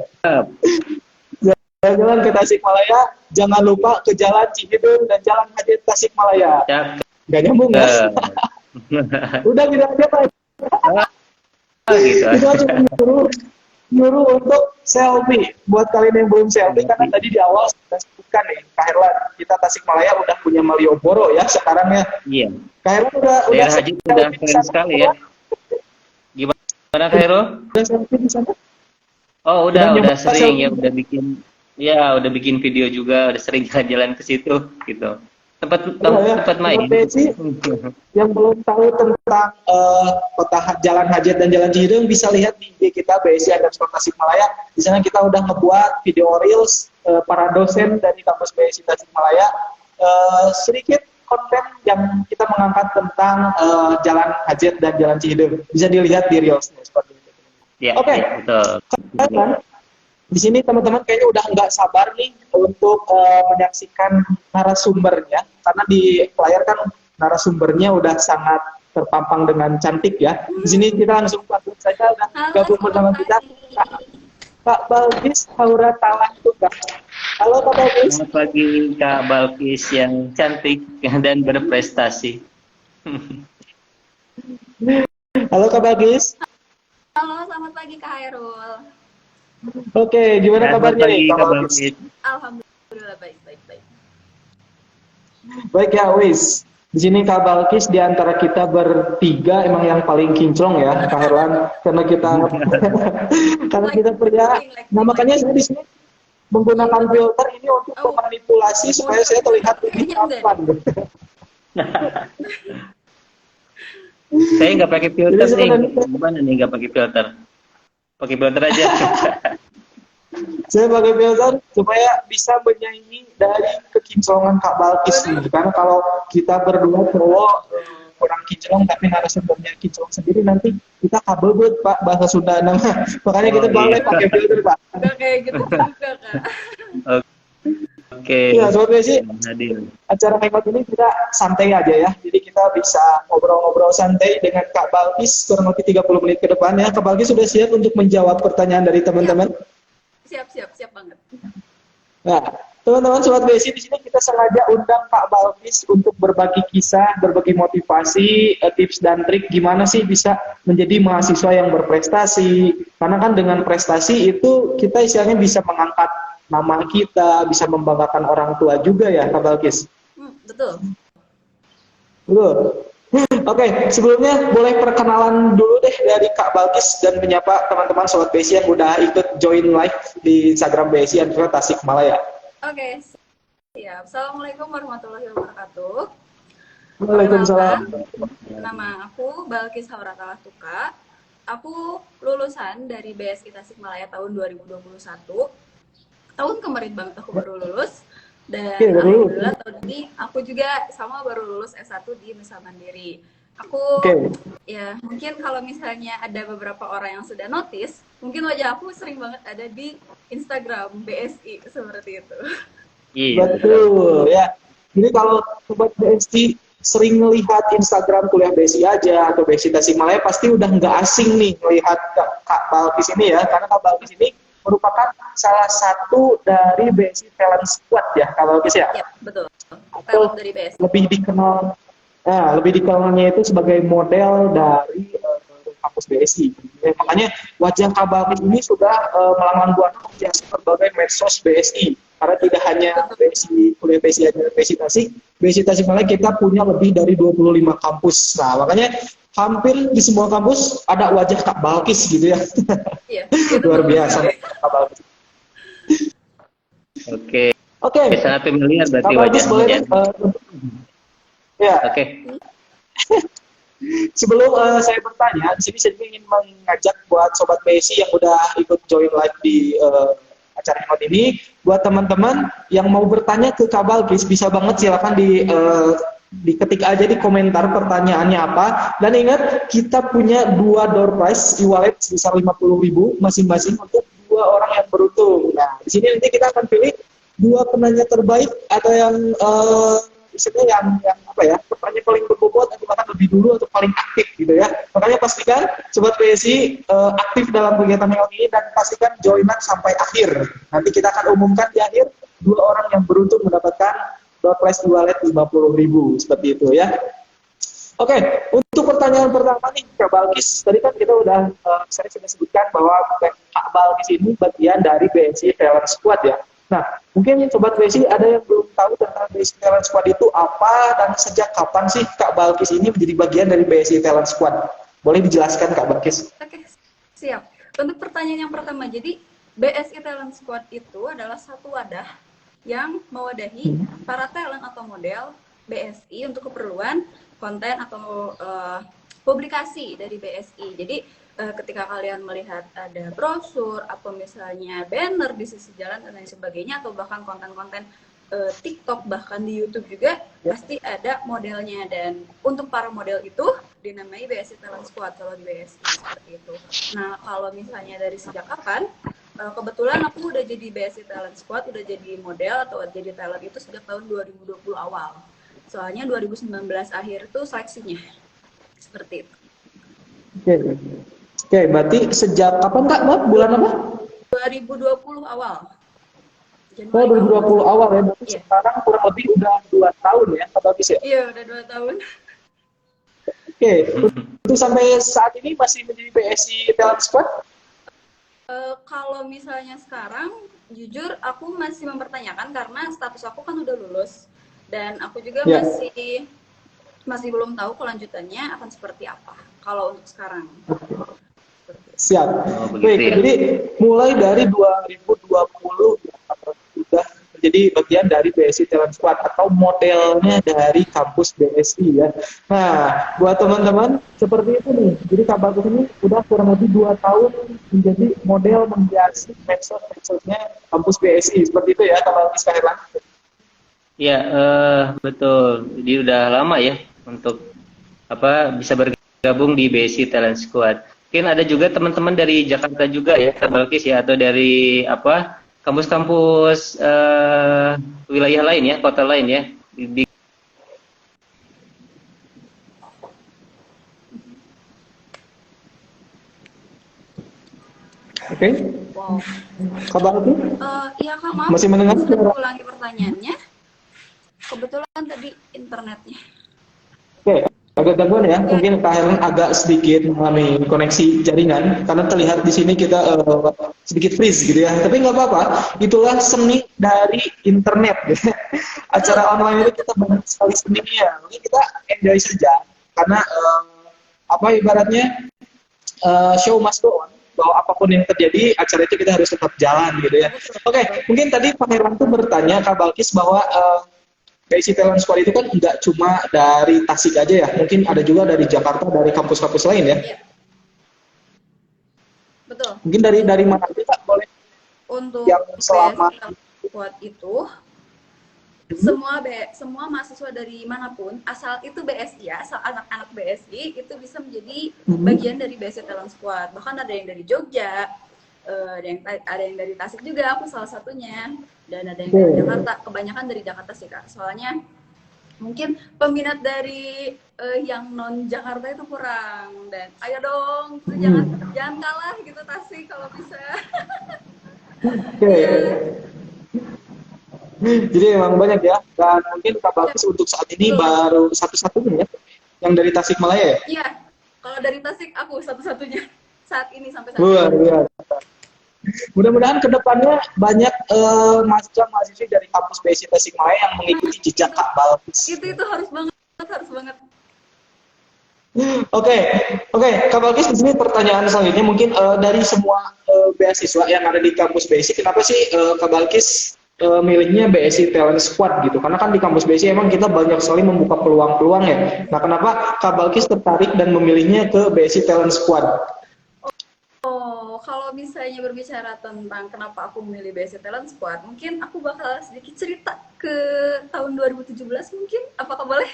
jalan-jalan ke Tasikmalaya, jangan lupa ke Jalan Cihidung dan Jalan Haji Tasikmalaya. Cakep. Nggak nyambung ya? Udah gitu aja Pak. Gitu. Kita cuma nyuruh untuk selfie. Buat kalian yang belum selfie, karena tadi di awal sudah sebutkan nih, Kak Herlan, kita Tasikmalaya udah punya Malioboro ya sekarang ya. Iya. Kak Herlan udah Daerah haji udah keren sekali ya. Gimana Kak Hero? Udah selfie di sana? Oh, udah nyoba sering ya, selfie. udah bikin video juga, udah sering jalan-jalan ke situ gitu. Tempat main. Sih, yang belum tahu tentang kota Jalan Hajat dan Jalan Cihidung bisa lihat di IG kita BSI underscore Tasikmalaya. Di sana kita udah ngebuat video reels para dosen dari kampus BSI Tasikmalaya. Sedikit konten yang kita mengangkat tentang Jalan Hajat dan Jalan Cihidung. Bisa dilihat di reelsnya seperti itu. Ya, Oke. ya, betul. Di sini teman-teman kayaknya udah nggak sabar nih untuk menyaksikan narasumbernya, karena di layar kan narasumbernya udah sangat terpampang dengan cantik ya. Di sini kita langsung langsung saja udah gabung bersama kita Pak Balkis Haura Tuka. Halo Pak Balkis. Selamat pagi Kak Balkis yang cantik dan berprestasi. Halo Kak Balkis. Halo, selamat pagi Kak Hairul. Oke, gimana kabarnya nih Kak Balkis? Alhamdulillah baik. Baik ya, wis. Di sini Kak Balkis di antara kita bertiga emang yang paling kinclong ya, Kak Herlan, karena kita pria. Nah makanya saya di sini menggunakan filter ini untuk memanipulasi supaya saya terlihat lebih tampan. Saya nggak pakai filter nih. Gimana nih nggak pakai filter? Pakai filter aja. Saya pakai filter supaya bisa menyaingi dari kekinclongan Kak Balkis nih. Karena kalau kita berdua cowok kurang kinclong tapi narasumbernya kinclong sendiri, nanti kita kabebet Pak bahasa Sunda. Makanya kita pakai filter Pak. Gak kayak gitu juga Kak. Oke. Ya, Sobat BSI, Hadir. acara hangout ini kita santai aja ya. Jadi kita bisa ngobrol-ngobrol santai dengan Kak Balkis kurang lebih 30 menit ke depan ya. Kak Balkis sudah siap untuk menjawab pertanyaan dari teman-teman? Siap banget. Nah, teman-teman Sobat BSI, di sini kita sengaja undang Kak Balkis untuk berbagi kisah, berbagi motivasi, tips dan trik gimana sih bisa menjadi mahasiswa yang berprestasi. Karena kan dengan prestasi itu kita istilahnya bisa mengangkat nama kita, bisa membanggakan orang tua juga ya, Kak Balkis. Betul. Oke, sebelumnya boleh perkenalan dulu deh dari Kak Balkis dan menyapa teman-teman Sobat BSI yang udah ikut join live di Instagram BSI underscore Tasikmalaya. Oke, siap. Assalamualaikum warahmatullahi wabarakatuh. Waalaikumsalam. Nama aku Balkis Haura Tuka. Aku lulusan dari BSI Tasikmalaya tahun 2021. Tahun kemarin banget aku baru lulus. Dan alhamdulillah tahun ini aku juga sama baru lulus S1 di Nusa Mandiri. Aku ya mungkin kalau misalnya ada beberapa orang yang sudah notice, mungkin wajah aku sering banget ada di Instagram BSI seperti itu. Iya. Betul ya. Jadi kalau Sobat BSI sering melihat Instagram kuliah BSI aja atau BSI Tasikmalaya, pasti udah nggak asing nih melihat Kak Balkis ini ya, karena Kak Balkis ini merupakan salah satu dari BSI Talent Squad ya, Kak Balkis ya? Iya, betul. Atau dari BSI. lebih dikenalnya itu sebagai model dari kampus BSI. Makanya wajah Kak Balkis ini sudah melanglang buana menghiasi berbagai medsos BSI. Karena tidak hanya BSI, kuliah BSI aja, BSI Tasikmalaya kita punya lebih dari 25 kampus. Nah, makanya hampir di semua kampus ada wajah Kak Balkis gitu ya. Iya. Luar biasa Kak Balkis. Oke. Sangat familiar berarti Kak Balkis boleh ya. Oke. Sebelum saya bertanya, di sini saya ingin mengajak buat Sobat BSI yang udah ikut join live di acara hangout ini, buat teman-teman yang mau bertanya ke Kak Balkis, bisa banget silakan diketik aja di komentar pertanyaannya apa. Dan ingat, kita punya 2 door prize e-wallet sebesar 50.000 masing-masing untuk 2 orang yang beruntung. Nah, di sini nanti kita akan pilih 2 penanya terbaik atau yang misalnya yang apa ya, pertanyaan paling berbobot atau bahkan lebih dulu atau paling aktif gitu ya. Makanya pastikan Sobat BSI aktif dalam kegiatan malam ini dan pastikan joinan sampai akhir. Nanti kita akan umumkan di akhir 2 orang yang beruntung mendapatkan door prize e-wallet 50.000 seperti itu ya. Oke, untuk pertanyaan pertama nih Kak Balkis, tadi kan kita udah saya sudah sebutkan bahwa Kak Balkis ini bagian dari BSI Talent Squad ya. Nah, mungkin Sobat BSI ada yang belum tahu tentang BSI Talent Squad itu apa dan sejak kapan sih Kak Balkis ini menjadi bagian dari BSI Talent Squad? Boleh dijelaskan Kak Balkis? Oke, siap. Untuk pertanyaan yang pertama, jadi BSI Talent Squad itu adalah satu wadah yang mewadahi para talent atau model BSI untuk keperluan konten atau publikasi dari BSI. Jadi ketika kalian melihat ada brosur atau misalnya banner di sisi jalan dan lain sebagainya, atau bahkan konten-konten TikTok, bahkan di YouTube juga pasti ada modelnya. Dan untuk para model itu dinamai BSI Talent Squad kalau di BSI, seperti itu. Nah, kalau misalnya dari sejak kapan, kebetulan aku udah jadi BSI Talent Squad, udah jadi model atau jadi talent itu sejak tahun 2020 awal. Soalnya 2019 akhir tuh seleksinya. Seperti itu. Oke, berarti sejak kapan Kak? Bulan apa? 2020 awal. Oh, 2020 awal ya. Berarti sekarang kurang lebih udah 2 tahun ya, Kak Balkis ya? Iya, udah 2 tahun. Oke, untuk sampai saat ini masih menjadi BSI Talent Squad? Kalau misalnya sekarang, jujur aku masih mempertanyakan karena status aku kan udah lulus. Dan aku juga masih belum tahu kelanjutannya akan seperti apa kalau untuk sekarang. Siap. Oh, Baik, ya. jadi mulai dari 2020 sudah menjadi bagian dari BSI Talent Squad atau modelnya dari kampus BSI ya. Nah, buat teman-teman seperti itu nih. Jadi Kak Bagus ini udah kurang lebih 2 tahun menjadi model menghiasi medsos-medsosnya kampus BSI. Seperti itu ya Kak Bagus Kak. Ya, betul. Jadi udah lama ya untuk bisa bergabung di BSI Talent Squad. Mungkin ada juga teman-teman dari Jakarta juga ya, Kak Balkis ya, atau dari kampus-kampus wilayah lain ya, kota lain ya. Oke. Wow. Kak Balkis? Iya Kak, maaf. Masih mendengar? Bisa ulangi pertanyaannya? Kebetulan tadi internetnya. Oke, agak gangguan ya. Mungkin Kak Helen agak sedikit mengalami koneksi jaringan karena terlihat di sini kita sedikit freeze gitu ya. Tapi nggak apa-apa. Itulah seni dari internet. Gitu. Acara online itu kita banyak sekali seninya. Mungkin kita enjoy saja karena ibaratnya show must go on. Bahwa apapun yang terjadi, acara itu kita harus tetap jalan gitu ya. Oke, mungkin tadi Pak Herlan tuh bertanya Kak Balkis bahwa BSI Talent Squad itu kan nggak cuma dari Tasik aja ya, mungkin ada juga dari Jakarta, dari kampus-kampus lain ya. Iya. Betul. Mungkin dari mana aja Kak, boleh? Untuk yang selama BSI Talent Squad itu semua mahasiswa dari manapun, asal itu BSI ya, asal anak-anak BSI itu bisa menjadi bagian dari BSI Talent Squad. Bahkan ada yang dari Jogja, ada yang dari Tasik juga, aku salah satunya, dan ada yang dari Jakarta. Kebanyakan dari Jakarta sih Kak, soalnya mungkin peminat dari yang non Jakarta itu kurang. Dan ayo dong, jangan kalah gitu Tasik kalau bisa. Jadi emang banyak ya, dan mungkin Kak Balkis untuk saat ini baru satu-satunya ya, yang dari Tasikmalaya ya? Iya, kalau dari Tasik aku satu-satunya saat ini sampai saat Luar ini. biasa. Mudah-mudahan kedepannya banyak mahasiswa-mahasiswi dari kampus BSI Tasikmalaya yang mengikuti jejak Kak Balkis. Itu harus banget, harus banget. Oke, Kak Balkis, di sini pertanyaan selanjutnya mungkin dari semua beasiswa yang ada di kampus BSI, kenapa sih Kak Balkis milihnya BSI Talent Squad gitu? Karena kan di kampus BSI emang kita banyak sekali membuka peluang-peluang ya. Nah, kenapa Kak Balkis tertarik dan memilihnya ke BSI Talent Squad? Kalau misalnya berbicara tentang kenapa aku memilih BSI Talent Squad, mungkin aku bakal sedikit cerita ke tahun 2017 mungkin. Apakah boleh?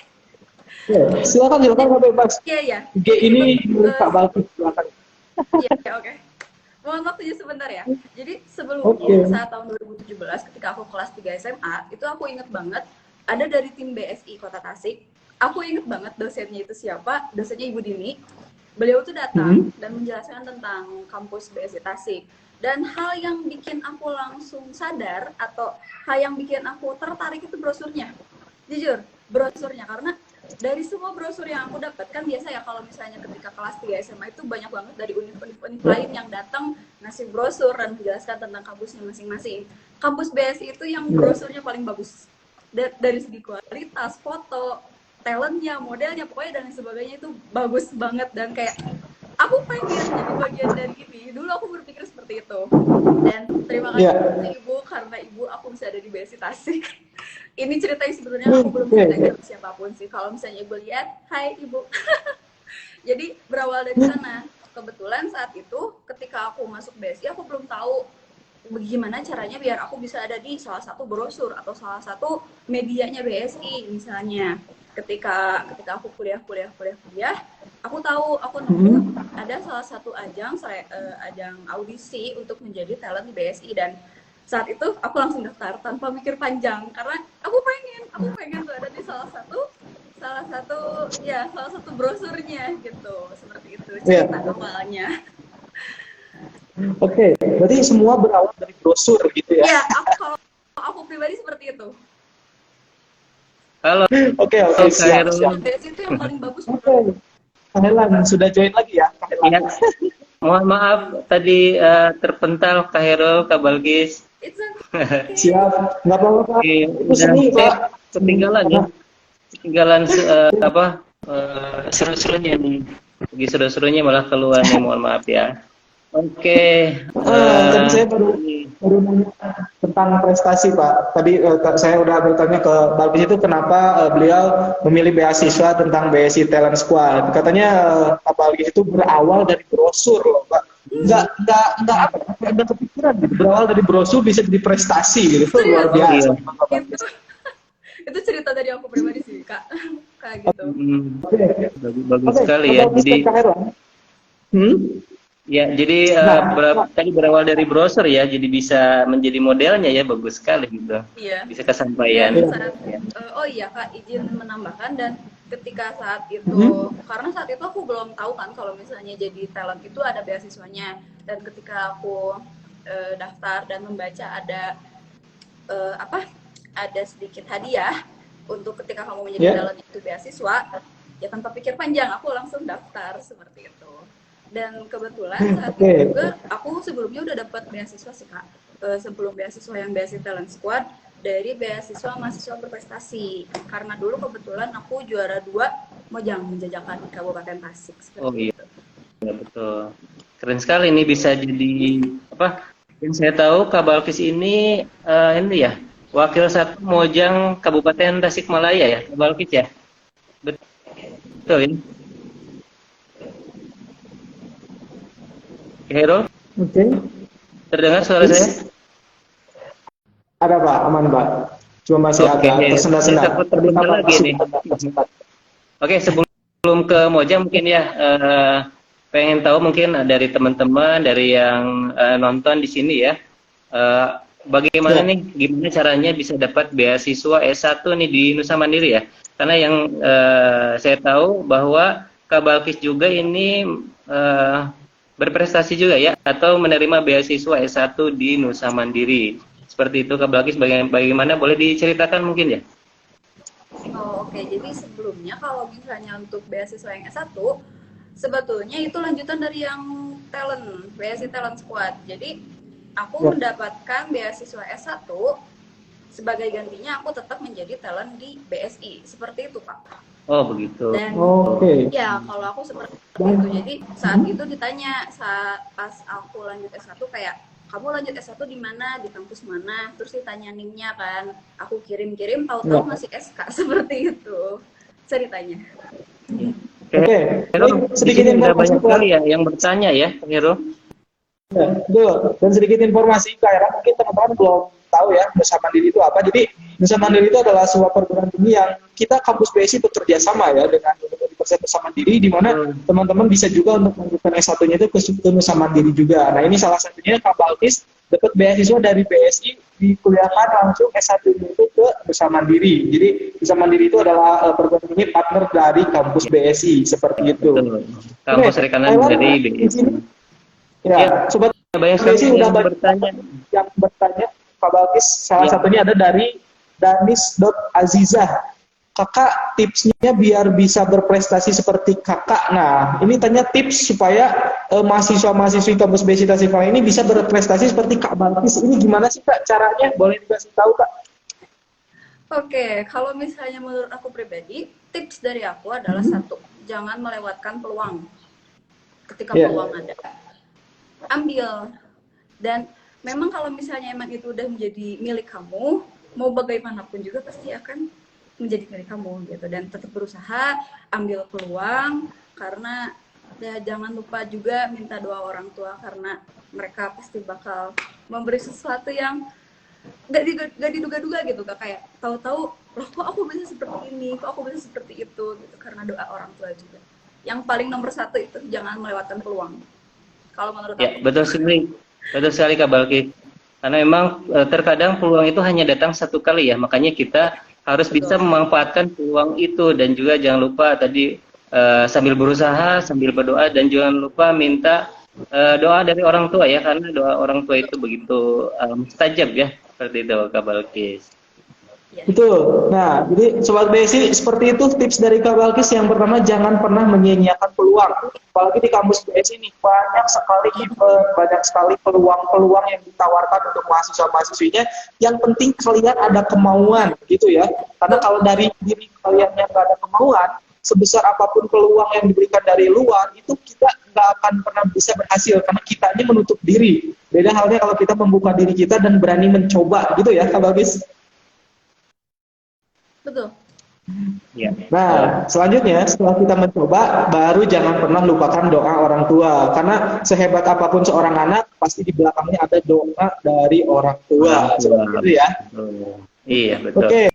Ya, silakan Kak bebas. Iya. IG ini Kak Balkis, silakan. Iya, oke. Mohon waktunya sebentar ya. Jadi sebelumnya saat tahun 2017 ketika aku kelas 3 SMA, itu aku inget banget ada dari tim BSI Kota Tasik. Aku inget banget dosennya itu siapa, dosennya Ibu Dini. Beliau tuh datang dan menjelaskan tentang kampus BSI Tasik. Dan hal yang bikin aku langsung sadar atau hal yang bikin aku tertarik itu brosurnya. Jujur, brosurnya, karena dari semua brosur yang aku dapat, kan biasa ya kalau misalnya ketika kelas 3 SMA itu banyak banget dari univ-univ lain yang datang ngasih brosur dan menjelaskan tentang kampusnya masing-masing. Kampus BSI itu yang brosurnya paling bagus. Dari segi kualitas, foto, talentnya, modelnya, pokoknya dan sebagainya itu bagus banget. Dan kayak aku pengen jadi bagian dari ini. Dulu aku berpikir seperti itu. Dan terima kasih untuk Ibu, karena Ibu aku bisa ada di BSI Tasik. Ini cerita yang sebenarnya aku belum cerita ke siapapun sih. Kalau misalnya Ibu lihat, hai Ibu. Jadi berawal dari sana. Kebetulan saat itu ketika aku masuk BSI, aku belum tahu bagaimana caranya biar aku bisa ada di salah satu brosur atau salah satu medianya BSI misalnya. Ketika aku kuliah, aku tahu aku nemu ada salah satu ajang audisi untuk menjadi talent di BSI, dan saat itu aku langsung daftar tanpa mikir panjang karena aku pengen tuh ada di salah satu brosurnya gitu. Seperti itu cerita awalnya. Oke, berarti semua berawal dari brosur gitu ya? Iya, kalau aku pribadi seperti itu. Halo. Oke, siap. BSI itu yang paling bagus. Kak Helan sudah join lagi ya? Ya. Mohon maaf tadi terpental Kak Herul, Kak Balkis. Siap, nggak apa-apa Pak. Itu seni Pak. Ketinggalan ya. Ketinggalan seru-serunya nih. Lagi seru-serunya malah keluar nih, mohon maaf ya. Oke. Tadi saya baru nanya tentang prestasi Pak. Tadi saya udah bertanya ke Balkis itu kenapa beliau memilih beasiswa tentang BSI Talent Squad. Katanya Pak Balkis itu berawal dari brosur loh Pak. Nggak kepikiran gitu. Berawal dari brosur bisa jadi prestasi gitu. Itu luar biasa. Itu cerita dari aku pribadi sih Kak. Kayak gitu. Bagus sekali ya. Jadi ya, jadi tadi berawal dari browser ya, jadi bisa menjadi modelnya ya, bagus sekali gitu. Iya. Bisa kesampaian. Oh iya Kak, izin menambahkan, dan ketika saat itu, karena saat itu aku belum tahu kan kalau misalnya jadi talent itu ada beasiswanya, dan ketika aku daftar dan membaca ada ada sedikit hadiah untuk ketika kamu menjadi talent itu beasiswa, ya tanpa pikir panjang aku langsung daftar seperti itu. Dan kebetulan saat itu juga aku sebelumnya udah dapat beasiswa sih Kak, sebelum beasiswa yang BSI Talent Squad, dari beasiswa mahasiswa berprestasi, karena dulu kebetulan aku juara 2 Mojang menjajakan di Kabupaten Tasik. Oh iya, ya, betul, keren sekali ini bisa jadi apa? Yang saya tahu Kak Balkis ini ya wakil 1 Mojang Kabupaten Tasikmalaya ya, Kak Balkis ya, betul ya. Hero? Oke. Terdengar suara saya? Ada Pak, aman Pak. Cuma masih agak tersendat-sendat. Terbentar lagi nih. Oke, sebelum ke Mojang mungkin ya pengen tahu mungkin dari teman-teman dari yang nonton di sini ya, bagaimana nih, gimana caranya bisa dapat beasiswa S1 nih di Nusa Mandiri ya? Karena yang saya tahu bahwa Kak Balkis juga ini berprestasi juga ya, atau menerima beasiswa S1 di Nusa Mandiri. Seperti itu Kak Balkis, bagaimana boleh diceritakan mungkin ya? Oke. Jadi sebelumnya kalau misalnya untuk beasiswa yang S1, sebetulnya itu lanjutan dari yang talent, BSI Talent Squad. Jadi aku mendapatkan beasiswa S1, sebagai gantinya aku tetap menjadi talent di BSI. Seperti itu Pak. Oh begitu. Dan ya kalau aku seperti itu. Jadi saat itu ditanya pas aku lanjut S1 kayak, kamu lanjut S1 di mana, di kampus mana, terus ditanya NIM-nya kan, aku kirim tahu-tahu masih SK. Seperti itu ceritanya. Oke. Sedikit banyak sekali ya yang bertanya ya, Hero. Betul. Dan sedikit informasi Kak Hera, mungkin teman-teman belum tahu ya Nusa Mandiri itu apa. Jadi Nusa Mandiri itu adalah sebuah perguruan tinggi yang kita kampus BSI bekerja sama ya dengan Universitas Nusa Mandiri, di mana teman-teman bisa juga untuk melanjutkan S1-nya itu ke Nusa Mandiri juga. Nah ini salah satunya Kak Balkis dapat beasiswa dari BSI dikuliahkan langsung S1 itu ke Bisa Mandiri. Jadi Bisa Mandiri itu adalah perguruan tinggi partner dari kampus BSI seperti itu. Betul. Kampus Oke, Rekanan Thailand dari di sini BSI. Ya, ya, sobat banyak sekali BSI udah yang banyak bertanya. yang bertanya Pak Balkis. Salah Ya, satunya ada dari Danis.azizah. Kakak, tipsnya biar bisa berprestasi seperti kakak. Nah, ini tanya tips supaya mahasiswa-mahasiswi kampus BSI Tasikmalaya ini bisa berprestasi seperti Kak Balkis. Ini gimana sih Kak caranya? Boleh dikasih tahu Kak? Oke, kalau misalnya menurut aku pribadi, tips dari aku adalah satu, jangan melewatkan peluang. Ketika Iya. peluang ada, ambil. Dan memang kalau misalnya emang itu udah menjadi milik kamu, mau bagaimanapun juga pasti akan menjadi milik kamu gitu. Dan tetap berusaha, ambil peluang, karena ya, jangan lupa juga minta doa orang tua, karena mereka pasti bakal memberi sesuatu yang gak diduga-duga gitu Kak. Kayak tahu-tahu loh kok aku bisa seperti ini, kok aku bisa seperti itu gitu, karena doa orang tua juga. Yang paling nomor satu itu jangan melewatkan peluang kalau menurut ya, aku. betul sekali Kak Balki. Karena memang terkadang peluang itu hanya datang satu kali ya, makanya kita harus bisa Betul. memanfaatkan peluang itu dan juga jangan lupa tadi sambil berusaha, sambil berdoa dan jangan lupa minta doa dari orang tua ya, karena doa orang tua itu begitu mustajab ya, seperti itu Kak Balkis. Ya. Betul. Nah, jadi Sobat BSI seperti itu tips dari Kak Balkis. Yang pertama, jangan pernah menyia-nyiakan peluang. Apalagi di kampus BSI ini, banyak sekali event, banyak sekali peluang-peluang yang ditawarkan untuk mahasiswa-mahasiswinya. Yang penting kalian ada kemauan, gitu ya. Karena kalau dari diri kalian yang nggak ada kemauan, sebesar apapun peluang yang diberikan dari luar, itu kita nggak akan pernah bisa berhasil. Karena kita ini menutup diri. Beda halnya kalau kita membuka diri kita dan berani mencoba, gitu ya Kak Balkis. Betul. Ya. Nah, selanjutnya setelah kita mencoba, baru jangan pernah lupakan doa orang tua. Karena sehebat apapun seorang anak, pasti di belakangnya ada doa dari orang tua. Seperti itu ya. Iya, betul. Oke.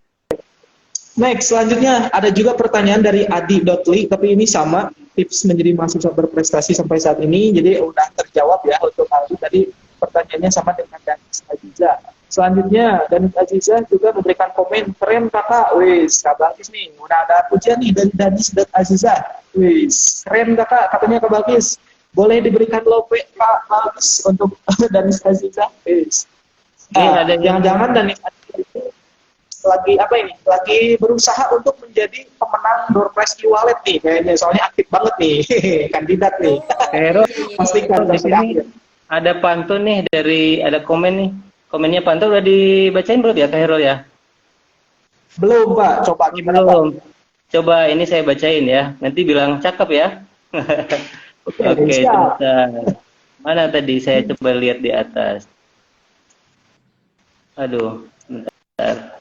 Next, selanjutnya ada juga pertanyaan dari Adi.li, tapi ini sama tips menjadi mahasiswa berprestasi sampai saat ini. Jadi udah terjawab ya untuk Adi. Tadi pertanyaannya sama dengan Danis Aziza. Selanjutnya, Danis Aziza juga memberikan komen, keren kakak, wis, Kak Balkis nih, udah ada pujian nih dari Danis.Aziza, wis, keren kakak, katanya Kak Balkis, boleh diberikan lope Kak Balkis untuk Danis Aziza, wis. Nah, jangan-jangan Danis Aziza itu lagi apa ini? Lagi berusaha untuk menjadi pemenang door prize e-wallet nih, kayaknya soalnya aktif banget nih, kandidat nih. Hero, Pastikan di sini ada pantun nih ada komen nih. Komennya pantun udah dibacain belum ya Kak Hero ya? Belum Pak, coba gimana Belum. Pak? Coba ini saya bacain ya. Nanti bilang cakep ya. Oke, Oke, siap. sebentar. Mana tadi saya coba lihat di atas. Aduh, bentar.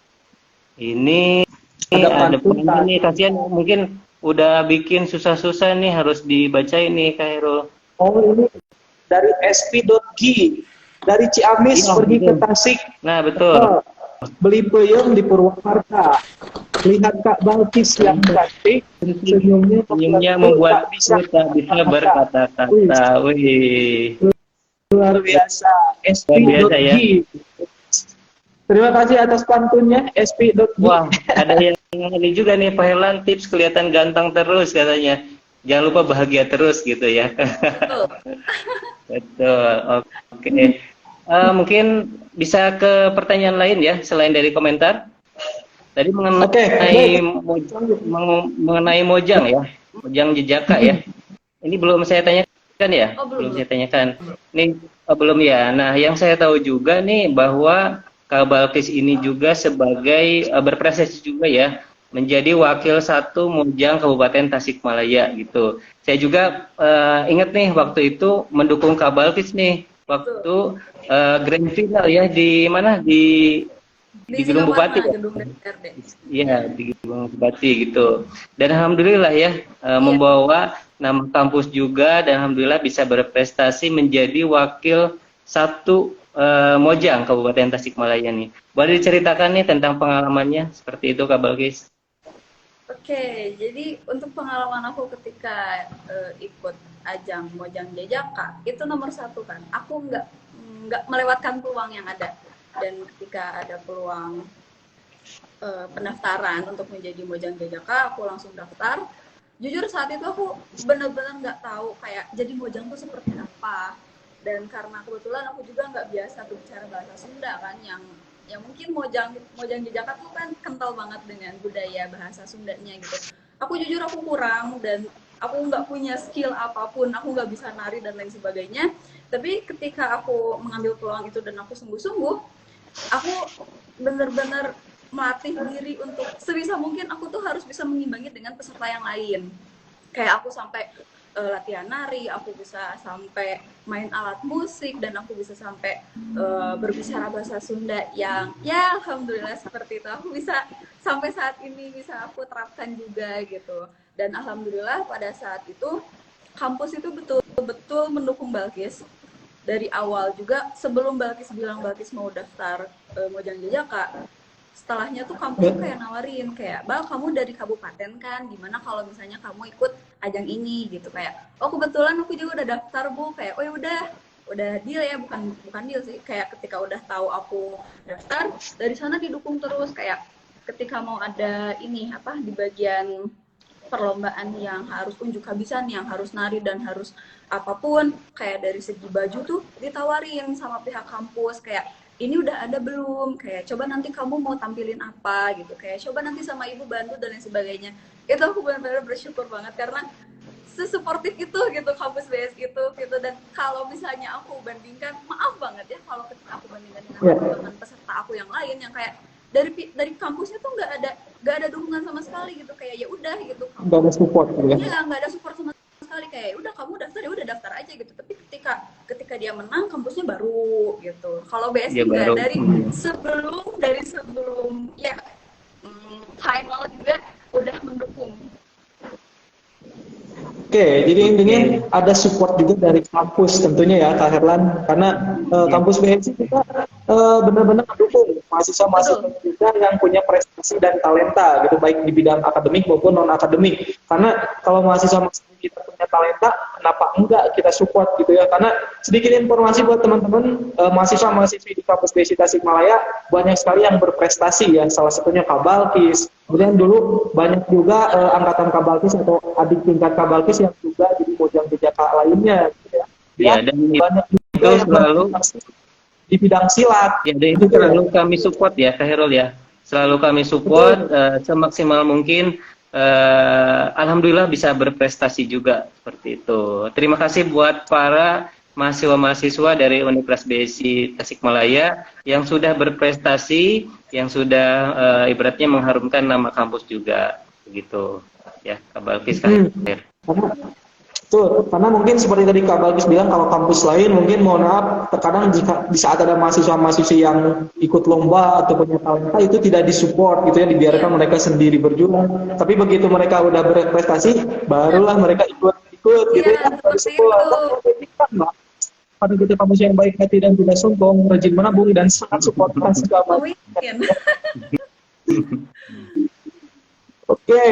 Ini ada pantun nih, kasihan mungkin udah bikin susah-susah nih harus dibacain nih Kak Hero. Oh, ini dari sp.gi. Dari Ciamis pergi ke Tasik. Nah, betul. Beli peyem di Purwakarta. Lihat Kak Balkis yang cantik, senyumnya membuat tak bisa berkata-kata. Wih. Luar biasa. Luar biasa ya. Terima kasih atas pantunnya, sp.gi. Wah, ada yang ini juga nih, Pak Herlan, tips kelihatan ganteng terus katanya. Jangan lupa bahagia terus gitu ya. Betul. Oke. Mungkin bisa ke pertanyaan lain ya selain dari komentar. Tadi mengenai Mojang ya, Mojang Jejaka ya. Ini belum saya tanyakan ya. Belum saya tanyakan. Ini belum ya. Nah, yang saya tahu juga nih bahwa Kak Balkis ini juga sebagai berprestasi juga ya, menjadi wakil 1 Mojang Kabupaten Tasikmalaya gitu. Saya juga ingat nih waktu itu mendukung Kak Balkis nih waktu grand final ya di mana di Gedung Bupati. Iya, di Gedung Bupati gitu. Dan alhamdulillah ya membawa nama kampus juga dan alhamdulillah bisa berprestasi menjadi wakil 1 Mojang Kabupaten Tasikmalaya nih. Boleh diceritakan nih tentang pengalamannya seperti itu Kak Balkis? Oke, jadi untuk pengalaman aku ketika ikut ajang Mojang Jejaka itu nomor 1 kan. Aku nggak melewatkan peluang yang ada. dan ketika ada peluang pendaftaran untuk menjadi Mojang Jajaka, aku langsung daftar. Jujur saat itu aku benar-benar nggak tahu kayak jadi Mojang tuh seperti apa. Dan karena kebetulan aku juga nggak biasa berbicara bahasa Sunda kan, yang mungkin Mojang Jajaka tuh kan kental banget dengan budaya bahasa Sundanya gitu. Aku jujur aku kurang dan aku nggak punya skill apapun, aku nggak bisa nari dan lain sebagainya. Tapi ketika aku mengambil peluang itu dan aku sungguh-sungguh, aku benar-benar melatih diri untuk sebisa mungkin aku tuh harus bisa mengimbangi dengan peserta yang lain. Kayak aku sampai latihan nari, aku bisa sampai main alat musik, dan aku bisa sampai berbicara bahasa Sunda yang ya alhamdulillah seperti itu. Aku bisa sampai saat ini bisa aku terapkan juga gitu. Dan alhamdulillah pada saat itu kampus itu betul-betul mendukung Balkis. Dari awal juga sebelum Balkis bilang Balkis mau daftar Mojang Jajaka, setelahnya tuh kampus tuh kayak nawarin kayak, Bal kamu dari kabupaten kan, gimana kalau misalnya kamu ikut ajang ini gitu. Kayak oh kebetulan aku juga udah daftar Bu, kayak oh ya udah deal ya, bukan deal sih, kayak ketika udah tahu aku daftar dari sana didukung terus. Kayak ketika mau ada ini apa di bagian perlombaan yang harus unjuk habisan, yang harus nari dan harus apapun, kayak dari segi baju tuh ditawarin sama pihak kampus kayak ini udah ada belum, kayak coba nanti kamu mau tampilin apa gitu, kayak coba nanti sama ibu bantu dan lain sebagainya. Itu aku benar-benar bersyukur banget karena sesuportif itu gitu kampus BS gitu. Dan kalau misalnya aku bandingkan, maaf banget ya kalau ketika aku bandingkan dengan teman-teman peserta aku yang lain yang kayak dari kampusnya tuh nggak ada dukungan sama sekali gitu, kayak ya udah gitu, nggak ada support gitu ya? Iya, nggak ada support sama sekali, kayak udah kamu daftar ya udah daftar aja gitu. Tapi ketika dia menang kampusnya baru gitu. Kalau BSI Ya, enggak, baru. dari sebelum ya final juga udah mendukung. Oke, jadi intinya ada support juga dari kampus tentunya ya Kak Herlan, karena kampus BSI kita benar-benar mendukung mahasiswa-mahasiswa kita yang punya prestasi dan talenta gitu, baik di bidang akademik maupun non akademik. Karena kalau mahasiswa-mahasiswa kita punya talenta, kenapa enggak kita support gitu ya? Karena sedikit informasi buat teman-teman, mahasiswa-mahasiswi di kampus BSI Tasikmalaya banyak sekali yang berprestasi ya, salah satunya Kak Balkis. Kemudian dulu banyak juga angkatan Kabalkis atau adik tingkat Kabalkis yang juga jadi Mojang Jajaka lainnya gitu ya. Ya, dan banyak itu juga yang selalu di bidang silat. ya, dan itu selalu kami support ya Kak Herul ya. Selalu kami support semaksimal mungkin. Alhamdulillah bisa berprestasi juga seperti itu. Terima kasih buat para mahasiswa-mahasiswa dari Universitas BSI Tasikmalaya yang sudah berprestasi, yang sudah ibaratnya mengharumkan nama kampus juga, begitu ya Kak Balkis. Karena mungkin seperti tadi Kak Balkis bilang, kalau kampus lain mungkin mohon maaf terkadang jika di saat ada mahasiswa-mahasiswi yang ikut lomba atau punya talenta itu tidak disupport gitu ya, dibiarkan mereka sendiri berjuang. Tapi begitu mereka udah berprestasi, barulah mereka ikut gitu ya, baru support. Mbak, pada kita kampus yang baik hati dan tidak sombong, rajin menabung dan sangat support mahasiswa. Oke.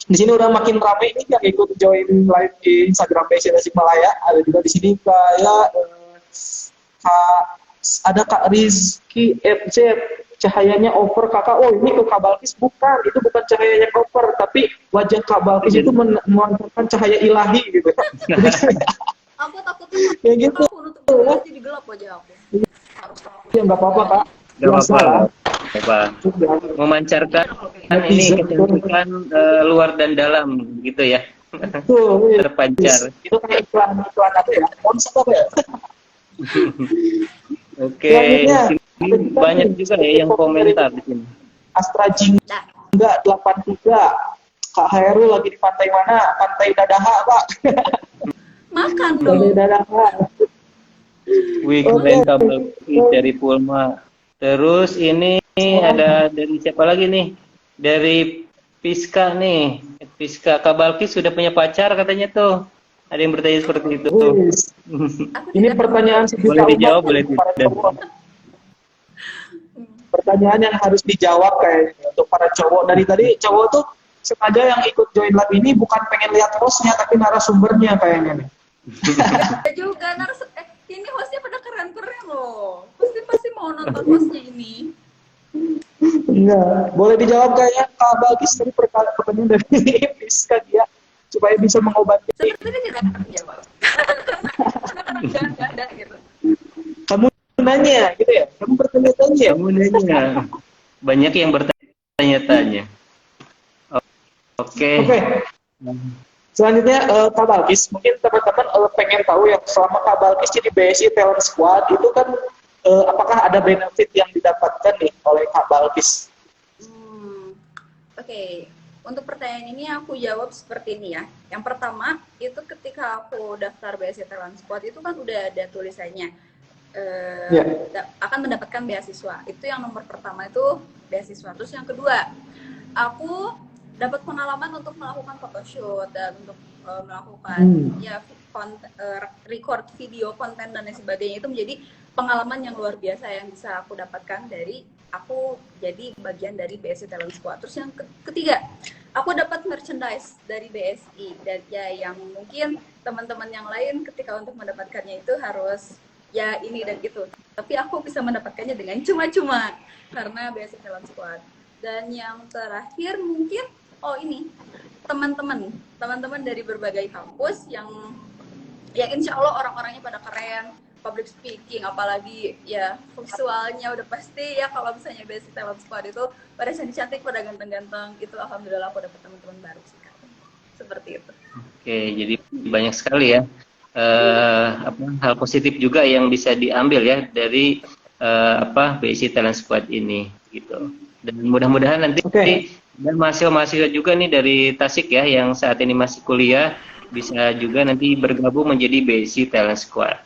Di sini udah makin ramai nih yang ikut join live di Instagram BSI Tasikmalaya. Ada juga di sini kayak ada Kak Rizky FZ, cahayanya over kakak. Oh ini ke Kak Balkis, bukan, itu bukan cahayanya over, tapi wajah Kak Balkis itu memancarkan cahaya ilahi gitu. Aku takutnya ya gitu. aku nutup dulu jadi gelap wajah aku. Ya nggak apa-apa Kak. Gak apa-apa. Memancarkan ini kecantikan luar dan dalam gitu ya. Betul. Terpancar. Itu kayak iklan apa ya? Konsep apa ya? Oke. Ini banyak juga ya yang komentar di sini. Astra Jingga 83. Kak Hairul lagi di pantai mana? Pantai Dadaha, Pak. Makan dong. Pantai Dadaha. Wih, keren kabel dari Pulma. Terus ini ada dari siapa lagi nih? Dari Piska nih. Piska, Kak Balkis sudah punya pacar katanya tuh. Ada yang bertanya seperti itu. Ini pertanyaan boleh dijawab, boleh tidak. Pertanyaan yang harus dijawab kayaknya untuk para cowok. Dari tadi cowok tuh sengaja yang ikut join lab ini bukan pengen lihat hostnya, tapi narasumbernya kayaknya nih. juga ini hostnya pada keren-keren loh. Pasti mau nonton hostnya ini. Enggak, boleh dijawab kayaknya Kak Bagis tadi pertanyaan dari Fiska dia supaya bisa mengobati. Sepertinya tidak akan menjawab. Karena nggak ada gitu. Kamu nanya gitu ya? Kamu bertanya-tanya. Kamu nanya. Banyak yang bertanya-tanya. Oke. Selanjutnya Kak Balkis, mungkin teman-teman pengen tahu yang selama Kak Balkis jadi BSI Talent Squad itu kan apakah ada benefit yang didapatkan nih oleh Kak Balkis? Oke. Untuk pertanyaan ini aku jawab seperti ini ya. Yang pertama, itu ketika aku daftar BSI Talent Squad itu kan udah ada tulisannya akan mendapatkan beasiswa. Itu yang nomor pertama itu beasiswa. Terus yang kedua, aku dapat pengalaman untuk melakukan photoshoot dan untuk melakukan record video konten dan lain sebagainya. Itu menjadi pengalaman yang luar biasa yang bisa aku dapatkan dari aku jadi bagian dari BSI Talent Squad. Terus yang ketiga, aku dapat merchandise dari BSI dan ya yang mungkin teman-teman yang lain ketika untuk mendapatkannya itu harus ya ini dan itu. Tapi aku bisa mendapatkannya dengan cuma-cuma karena BSI Talent Squad. Dan yang terakhir mungkin ini teman-teman dari berbagai kampus yang insya Allah orang-orangnya pada keren, public speaking, apalagi ya visualnya udah pasti ya kalau misalnya BSI Talent Squad itu pada cantik-cantik, pada ganteng-ganteng, itu alhamdulillah aku dapat teman-teman baru sih Kak. Seperti itu. Oke, jadi banyak sekali ya hal positif juga yang bisa diambil ya dari BSI Talent Squad ini gitu. Dan mudah-mudahan nanti dan mahasiswa-mahasiswa juga nih dari Tasik ya yang saat ini masih kuliah bisa juga nanti bergabung menjadi BSI Talent Squad.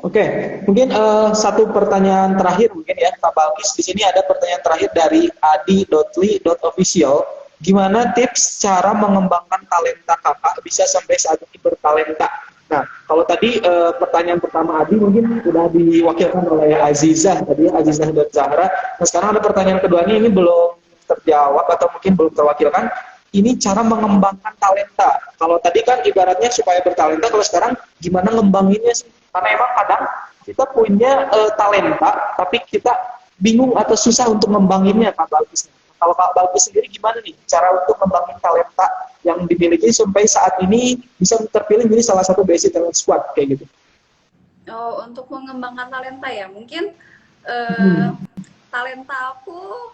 Oke, mungkin satu pertanyaan terakhir mungkin ya Kak Balkis. Di sini ada pertanyaan terakhir dari adi.li.official. Gimana tips cara mengembangkan talenta kakak bisa sampai saat ini bertalenta? Nah, kalau tadi pertanyaan pertama Adi mungkin sudah diwakilkan oleh Azizah tadi, Azizah dan Zahra. Nah, sekarang ada pertanyaan keduanya ini belum terjawab atau mungkin belum terwakilkan. Ini cara mengembangkan talenta. Kalau tadi kan ibaratnya supaya bertalenta, kalau sekarang gimana ngembanginnya sih? Karena emang kadang kita punya talenta, tapi kita bingung atau susah untuk ngembanginnya, Kak Balkis. Kalau Kak Balkis sendiri gimana nih cara untuk ngembangin talenta yang dimiliki sampai saat ini bisa terpilih menjadi salah satu BSI Talent Squad kayak gitu? Untuk mengembangkan talenta ya, mungkin talenta aku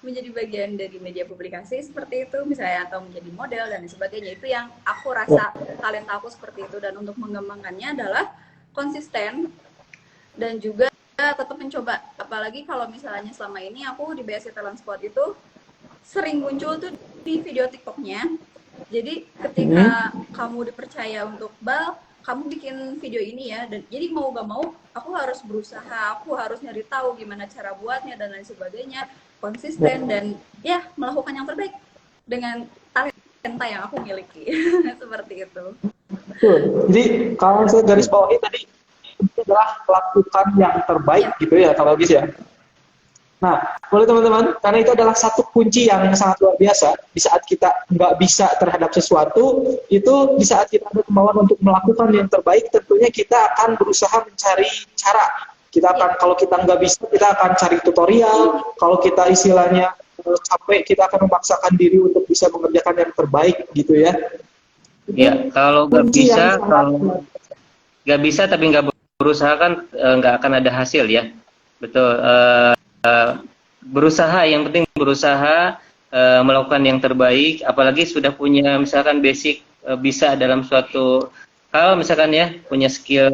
menjadi bagian dari media publikasi seperti itu misalnya, atau menjadi model dan sebagainya. Itu yang aku rasa talenta aku seperti itu. Dan untuk mengembangkannya adalah konsisten dan juga tetap mencoba. Apalagi kalau misalnya selama ini aku di BSI Talent Squad itu sering muncul tuh di video TikToknya. Jadi ketika kamu dipercaya untuk kamu bikin video ini ya, dan jadi mau gak mau aku harus berusaha, aku harus nyari tahu gimana cara buatnya dan lain sebagainya, konsisten dan ya melakukan yang terbaik dengan talenta yang aku miliki. Seperti itu. Jadi kalau saya garis bawahi tadi itu adalah lakukan yang terbaik gitu ya kalau gitu ya. Nah, boleh teman-teman, karena itu adalah satu kunci yang sangat luar biasa. Di saat kita nggak bisa terhadap sesuatu, itu di saat kita ada kemauan untuk melakukan yang terbaik, tentunya kita akan berusaha mencari cara. Kita akan, kalau kita nggak bisa, kita akan cari tutorial. Kalau kita istilahnya capek, kita akan memaksakan diri untuk bisa mengerjakan yang terbaik gitu ya. Ya, kalau nggak bisa tapi nggak berusaha kan nggak akan ada hasil ya. Betul. Berusaha, yang penting berusaha melakukan yang terbaik, apalagi sudah punya misalkan basic bisa dalam suatu hal, misalkan ya punya skill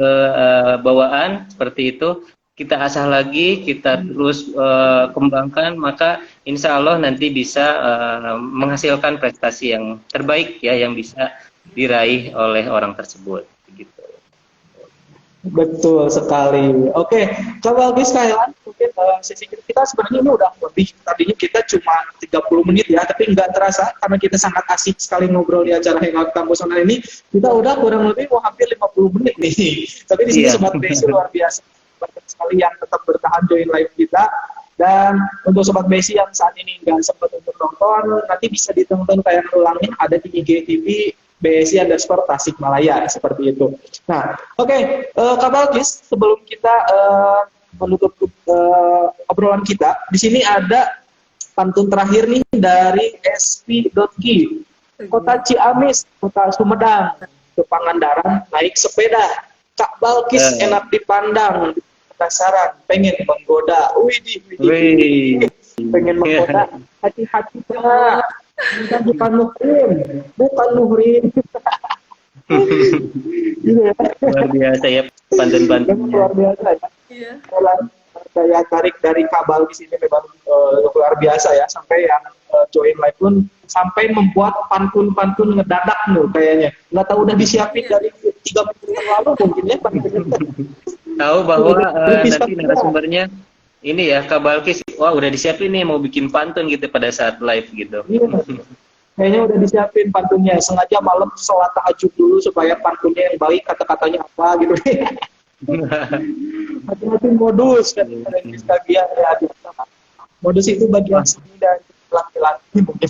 bawaan seperti itu, kita asah lagi, kita terus kembangkan, maka insya Allah nanti bisa menghasilkan prestasi yang terbaik ya, yang bisa diraih oleh orang tersebut gitu. Betul sekali. Oke, coba guys kalian mungkin sesi kita sebenarnya ini udah lebih, tadinya kita cuma 30 menit ya, tapi nggak terasa karena kita sangat asik sekali ngobrol di acara Hangout Kampus Online ini, kita udah kurang lebih mau hampir 50 menit nih. Tapi di sini Sobat BSI luar biasa, banyak sekali yang tetap bertahan join live kita. Dan untuk Sobat BSI yang saat ini nggak sempat untuk nonton, nanti bisa ditonton tayangan ulangnya ada di IGTV @BSI_Tasikmalaya seperti itu. Nah, oke, Kak Balkis, sebelum kita menutup obrolan kita, di sini ada pantun terakhir nih dari SP.Q. Kota Ciamis, Kota Sumedang, ke Pangandaran naik sepeda. Kak Balkis enak dipandang, penasaran, pengen menggoda. Widih. Pengen menggoda. Hati-hati Kak. Bukan Nuhrin. Gitu ya. Luar biasa ya pantun-pantunnya. Luar biasa ya. Iya. Saya tarik dari Kak Balkis ini memang luar biasa ya, sampai yang join live pun sampai membuat pantun-pantun ngedadak nih kayaknya. Nggak tahu udah disiapin dari 3 minggu yang lalu mungkin ya pantunnya. Tahu bahwa nanti narasumbernya ini ya Kak Balkis, wah udah disiapin nih mau bikin pantun gitu pada saat live gitu. Iya. Kayaknya udah disiapin pantunnya, sengaja malam sholat tahajud dulu supaya pantunnya yang baik, kata-katanya apa gitu. Hati-hati modus kan bagian ya. Modus itu bagian seni dan laki-laki mungkin.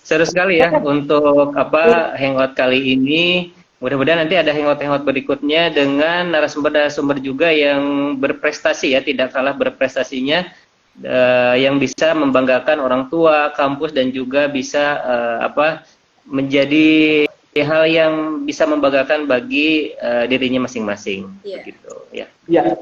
Seru sekali ya untuk hangout kali ini. Mudah-mudahan nanti ada hangout-hangout berikutnya dengan narasumber-narasumber juga yang berprestasi ya, tidak kalah berprestasinya, yang bisa membanggakan orang tua, kampus, dan juga bisa menjadi hal yang bisa membanggakan bagi dirinya masing-masing. Gitu ya. Iya.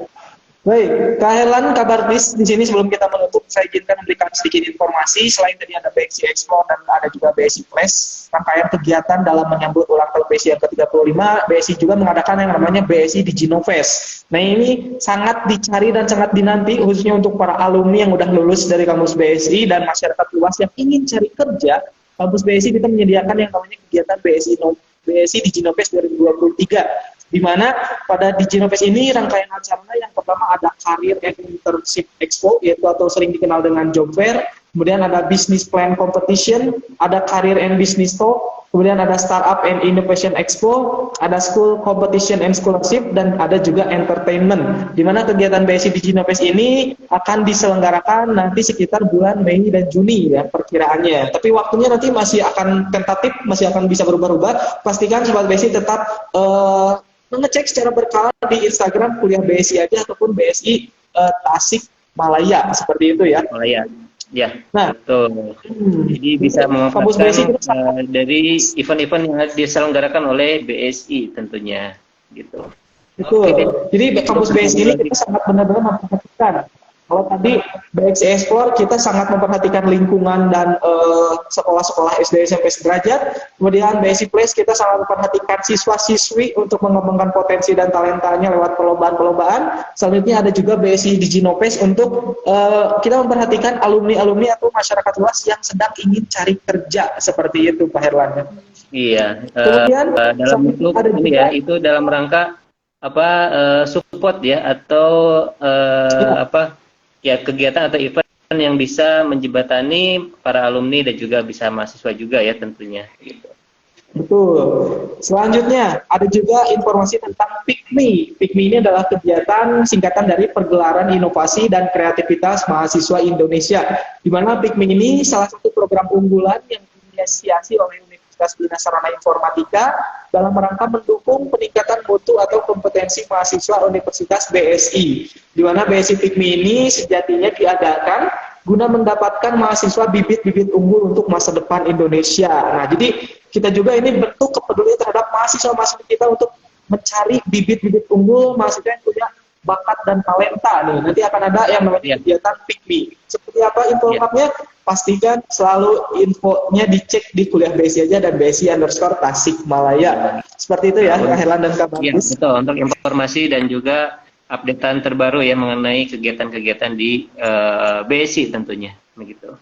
Baik, Kak Helan, Kak Balkis, di sini sebelum kita menutup, saya izinkan memberikan sedikit informasi. Selain tadi ada BSI Explore dan ada juga BSI Flash, rangkaian kegiatan dalam menyambut ulang tahun BSI yang ke-35, BSI juga mengadakan yang namanya BSI Diginofest. Nah ini sangat dicari dan sangat dinanti, khususnya untuk para alumni yang udah lulus dari kampus BSI dan masyarakat luas yang ingin cari kerja. Kampus BSI kita menyediakan yang namanya kegiatan BSI Diginofest 2023. Di mana pada Diginofest ini rangkaian acaranya yang pertama ada Career and Internship Expo, yaitu atau sering dikenal dengan Job Fair, kemudian ada Business Plan Competition, ada Career and Business Talk, kemudian ada Startup and Innovation Expo, ada School Competition and Scholarship, dan ada juga Entertainment. Di mana kegiatan BSI Diginofest ini akan diselenggarakan nanti sekitar bulan Mei dan Juni ya perkiraannya. Tapi waktunya nanti masih akan tentatif, masih akan bisa berubah-ubah. Pastikan Sobat BSI tetap mengecek secara berkala di Instagram kuliah BSI aja ataupun BSI Tasikmalaya seperti itu ya. Malaya. Ya, nah, betul. Jadi bisa memanfaatkan dari event-event yang diselenggarakan oleh BSI tentunya, gitu. Betul. Jadi kampus BSI ini kita sangat benar-benar memperhatikan. Kalau tadi BSI Explore kita sangat memperhatikan lingkungan dan sekolah-sekolah SD SMP sederajat. Kemudian BSI Place kita sangat memperhatikan siswa-siswi untuk mengembangkan potensi dan talentanya lewat perlombaan-perlombaan. Selanjutnya ada juga BSI Diginofest untuk kita memperhatikan alumni-alumni atau masyarakat luas yang sedang ingin cari kerja seperti itu, Pak Herlan. Iya. Kemudian dalam bentuk ini ya, itu dalam rangka support ya atau kegiatan atau event yang bisa menjembatani para alumni dan juga bisa mahasiswa juga ya tentunya. Gitu. Betul. Selanjutnya ada juga informasi tentang PIKMI. PIKMI ini adalah kegiatan singkatan dari Pergelaran Inovasi dan Kreativitas Mahasiswa Indonesia. Di mana PIKMI ini salah satu program unggulan yang diinisiasi oleh Universitas Bina Sarana Informatika dalam rangka mendukung peningkatan mutu atau kompetensi mahasiswa Universitas BSI. Di mana BSI PIKMI ini sejatinya diadakan guna mendapatkan mahasiswa bibit-bibit unggul untuk masa depan Indonesia. Nah, jadi kita juga ini bentuk kepedulian terhadap mahasiswa-mahasiswa kita untuk mencari bibit-bibit unggul mahasiswa yang punya bakat dan talenta nih. Nanti akan ada yang namanya kegiatan PIKMI. Seperti apa info lengkapnya? Pastikan selalu infonya dicek di kuliah BSI aja dan BSI_Tasikmalaya. Seperti itu ya, Kak Herlan dan Kak Balkis. Iya, betul. Untuk informasi dan juga updatean terbaru ya mengenai kegiatan-kegiatan di BSI tentunya, begitu.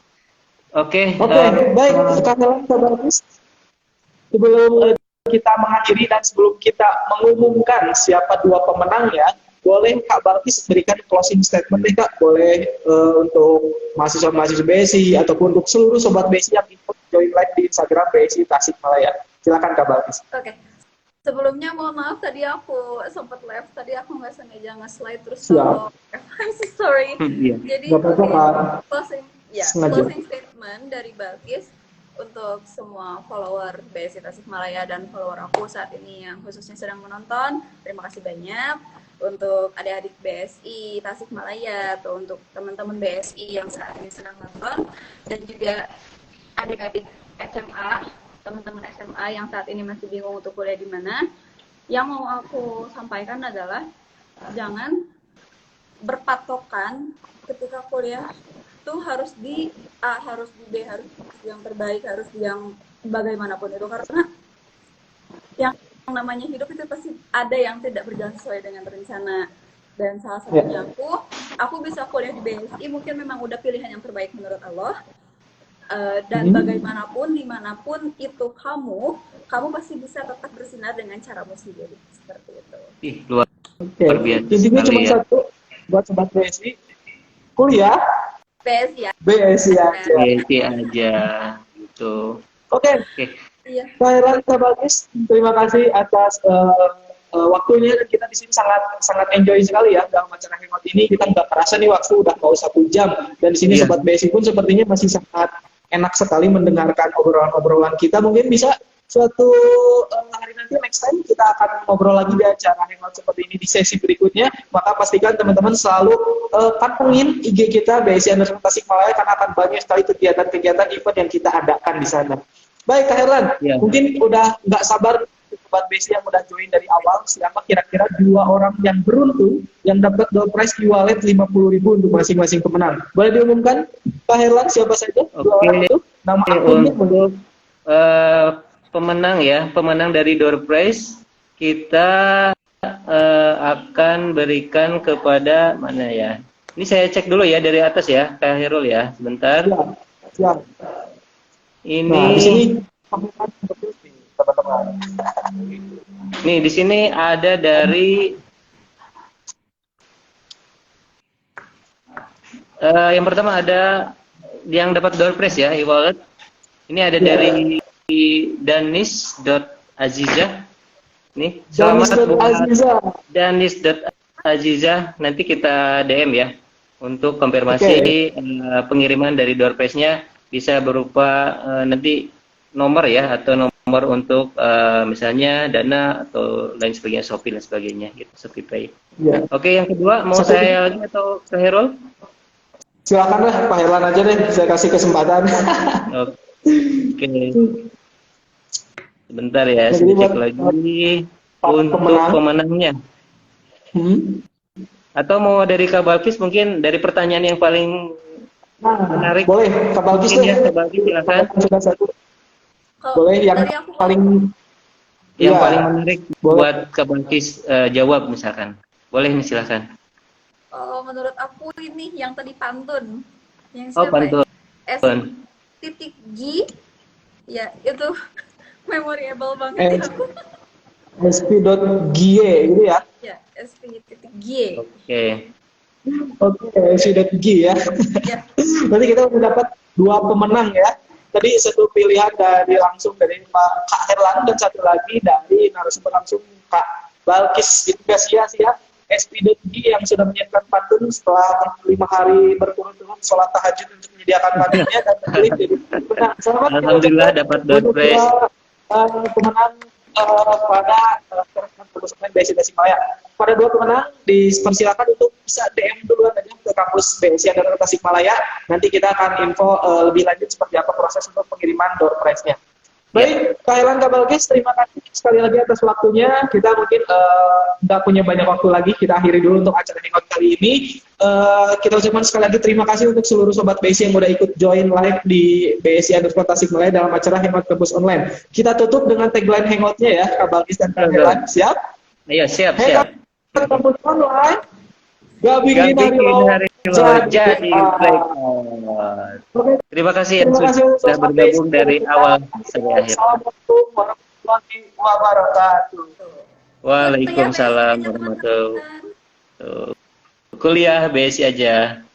Oke, baik, Kak Herlan, Kak Balkis. Sebelum kita mengakhiri dan sebelum kita mengumumkan siapa 2 pemenangnya, boleh Kak Balkis berikan closing statement nih Kak, boleh untuk mahasiswa-mahasiswa BSI ataupun untuk seluruh sobat BSI yang ikut join live di Instagram BSI Tasikmalaya. Silakan Kak Balkis. Oke. Sebelumnya mohon maaf tadi aku sempat live, tadi aku nggak sengaja nge-slide terus kalau I'm so sorry. Jadi closing statement dari Balkis. untuk semua follower BSI Tasikmalaya dan follower aku saat ini yang khususnya sedang menonton. Terima kasih banyak untuk adik-adik BSI Tasikmalaya atau untuk teman-teman BSI yang saat ini sedang nonton, dan juga adik-adik SMA, teman-teman SMA yang saat ini masih bingung untuk kuliah di mana. Yang mau aku sampaikan adalah jangan berpatokan ketika kuliah tuh harus di A, harus di B, harus yang terbaik, harus yang bagaimanapun itu, karena yang namanya hidup itu pasti ada yang tidak berjalan sesuai dengan rencana. Dan salah satunya aku bisa kuliah di BSI mungkin memang udah pilihan yang terbaik menurut Allah. Dan bagaimanapun, dimanapun itu kamu pasti bisa tetap bersinar dengan caramu sendiri, seperti itu. Ih, luar Oke. biasa Intinya cuma sekali ya. satu buat sobat BSI, kuliah BSI ya. BSI aja. BSI aja gitu. Oke. Iya. Kak Herlan, Kak Balkis, terima kasih atas waktunya, dan kita di sini sangat enjoy sekali ya dalam acara hangout ini. Kita nggak kerasa nih waktu udah mau 1 jam, dan di sini sobat BSI pun sepertinya masih sangat enak sekali mendengarkan obrolan-obrolan kita. Mungkin bisa suatu hari nanti, next time kita akan ngobrol lagi di acara hangout seperti ini di sesi berikutnya. Maka pastikan teman-teman selalu pantengin IG kita BSI_Tasikmalaya, karena akan banyak sekali kegiatan-kegiatan event yang kita adakan di sana. Baik Kak Herlan, mungkin udah nggak sabar sobat BSI yang udah join dari awal, siapa kira-kira 2 orang yang beruntung yang dapat door prize e-wallet 50.000 untuk masing-masing pemenang. Boleh diumumkan Kak Herlan siapa saja 2 orang itu? Nama akunnya untuk pemenang dari door prize kita akan berikan kepada mana ya? Ini saya cek dulu ya dari atas ya, Kak Herul ya, sebentar. Siap. Ini nah, di sini nih di sini ada dari yang pertama ada yang dapat door prize ya, e-wallet. Ini ada dari Danis.Azizah. Nih, selamat buat Danis.Azizah. Nanti kita DM ya untuk konfirmasi pengiriman dari door prize-nya, bisa berupa nanti nomor ya, atau nomor untuk misalnya Dana atau lain sebagainya, Shopee dan sebagainya gitu, Shopee Pay. Oke, yang kedua mau saya lagi atau Kak Herul? Silakan lah Pak Herlan aja deh, saya kasih kesempatan. Oke. Sebentar ya, saya cek lagi untuk pemenangnya. Atau mau dari Kak Balkis, mungkin dari pertanyaan yang paling menarik. Boleh, Kak Balkis deh. Kak Balkis silakan. Boleh yang paling paling menarik buat Kak Balkis jawab misalkan. Boleh nih, silakan. Menurut aku ini yang tadi pantun. Yang pantun. S.G ya, itu memorable banget ya aku. SP.GY gitu ya? Ya, SP.GY. Oke, SP.G ya. Berarti kita udah dapat 2 pemenang ya. Tadi satu pilihan langsung dari Pak Kak Herlan, dan satu lagi dari narasumber langsung Kak Balkis. Itu sia ya. SP.G yang sudah menyiapkan pantun setelah 5 hari berturut-turut sholat tahajud untuk menyediakan pantunnya, dan terpilih jadi pemenang. Selamat. Alhamdulillah dapat door prize. Pemenang pada BSI Tasikmalaya. Pada 2 pemenang dipersilakan untuk bisa DM duluan aja ke kampus BSI Tasikmalaya. Nanti kita akan info lebih lanjut seperti apa proses untuk pengiriman door prize-nya. Baik, Kak Herlan, Kak Balkis, terima kasih sekali lagi atas waktunya. Kita mungkin nggak punya banyak waktu lagi, kita akhiri dulu untuk acara hangout kali ini. Kita ucapkan sekali lagi terima kasih untuk seluruh sobat BSI yang udah ikut join live di BSI_Tasikmalaya dalam acara hangout kampus online. Kita tutup dengan tagline hangoutnya ya, Kak Balkis dan Kak Herlan. Siap? Iya, siap. Kampus online, gak bikin hari lo jadi breakout. Terima kasih yang sudah bergabung dari awal sampai akhir. Assalamualaikum warahmatullahi wabarakatuh. Waalaikumsalam warahmatullahi wabarakatuh. Kuliah BSI aja.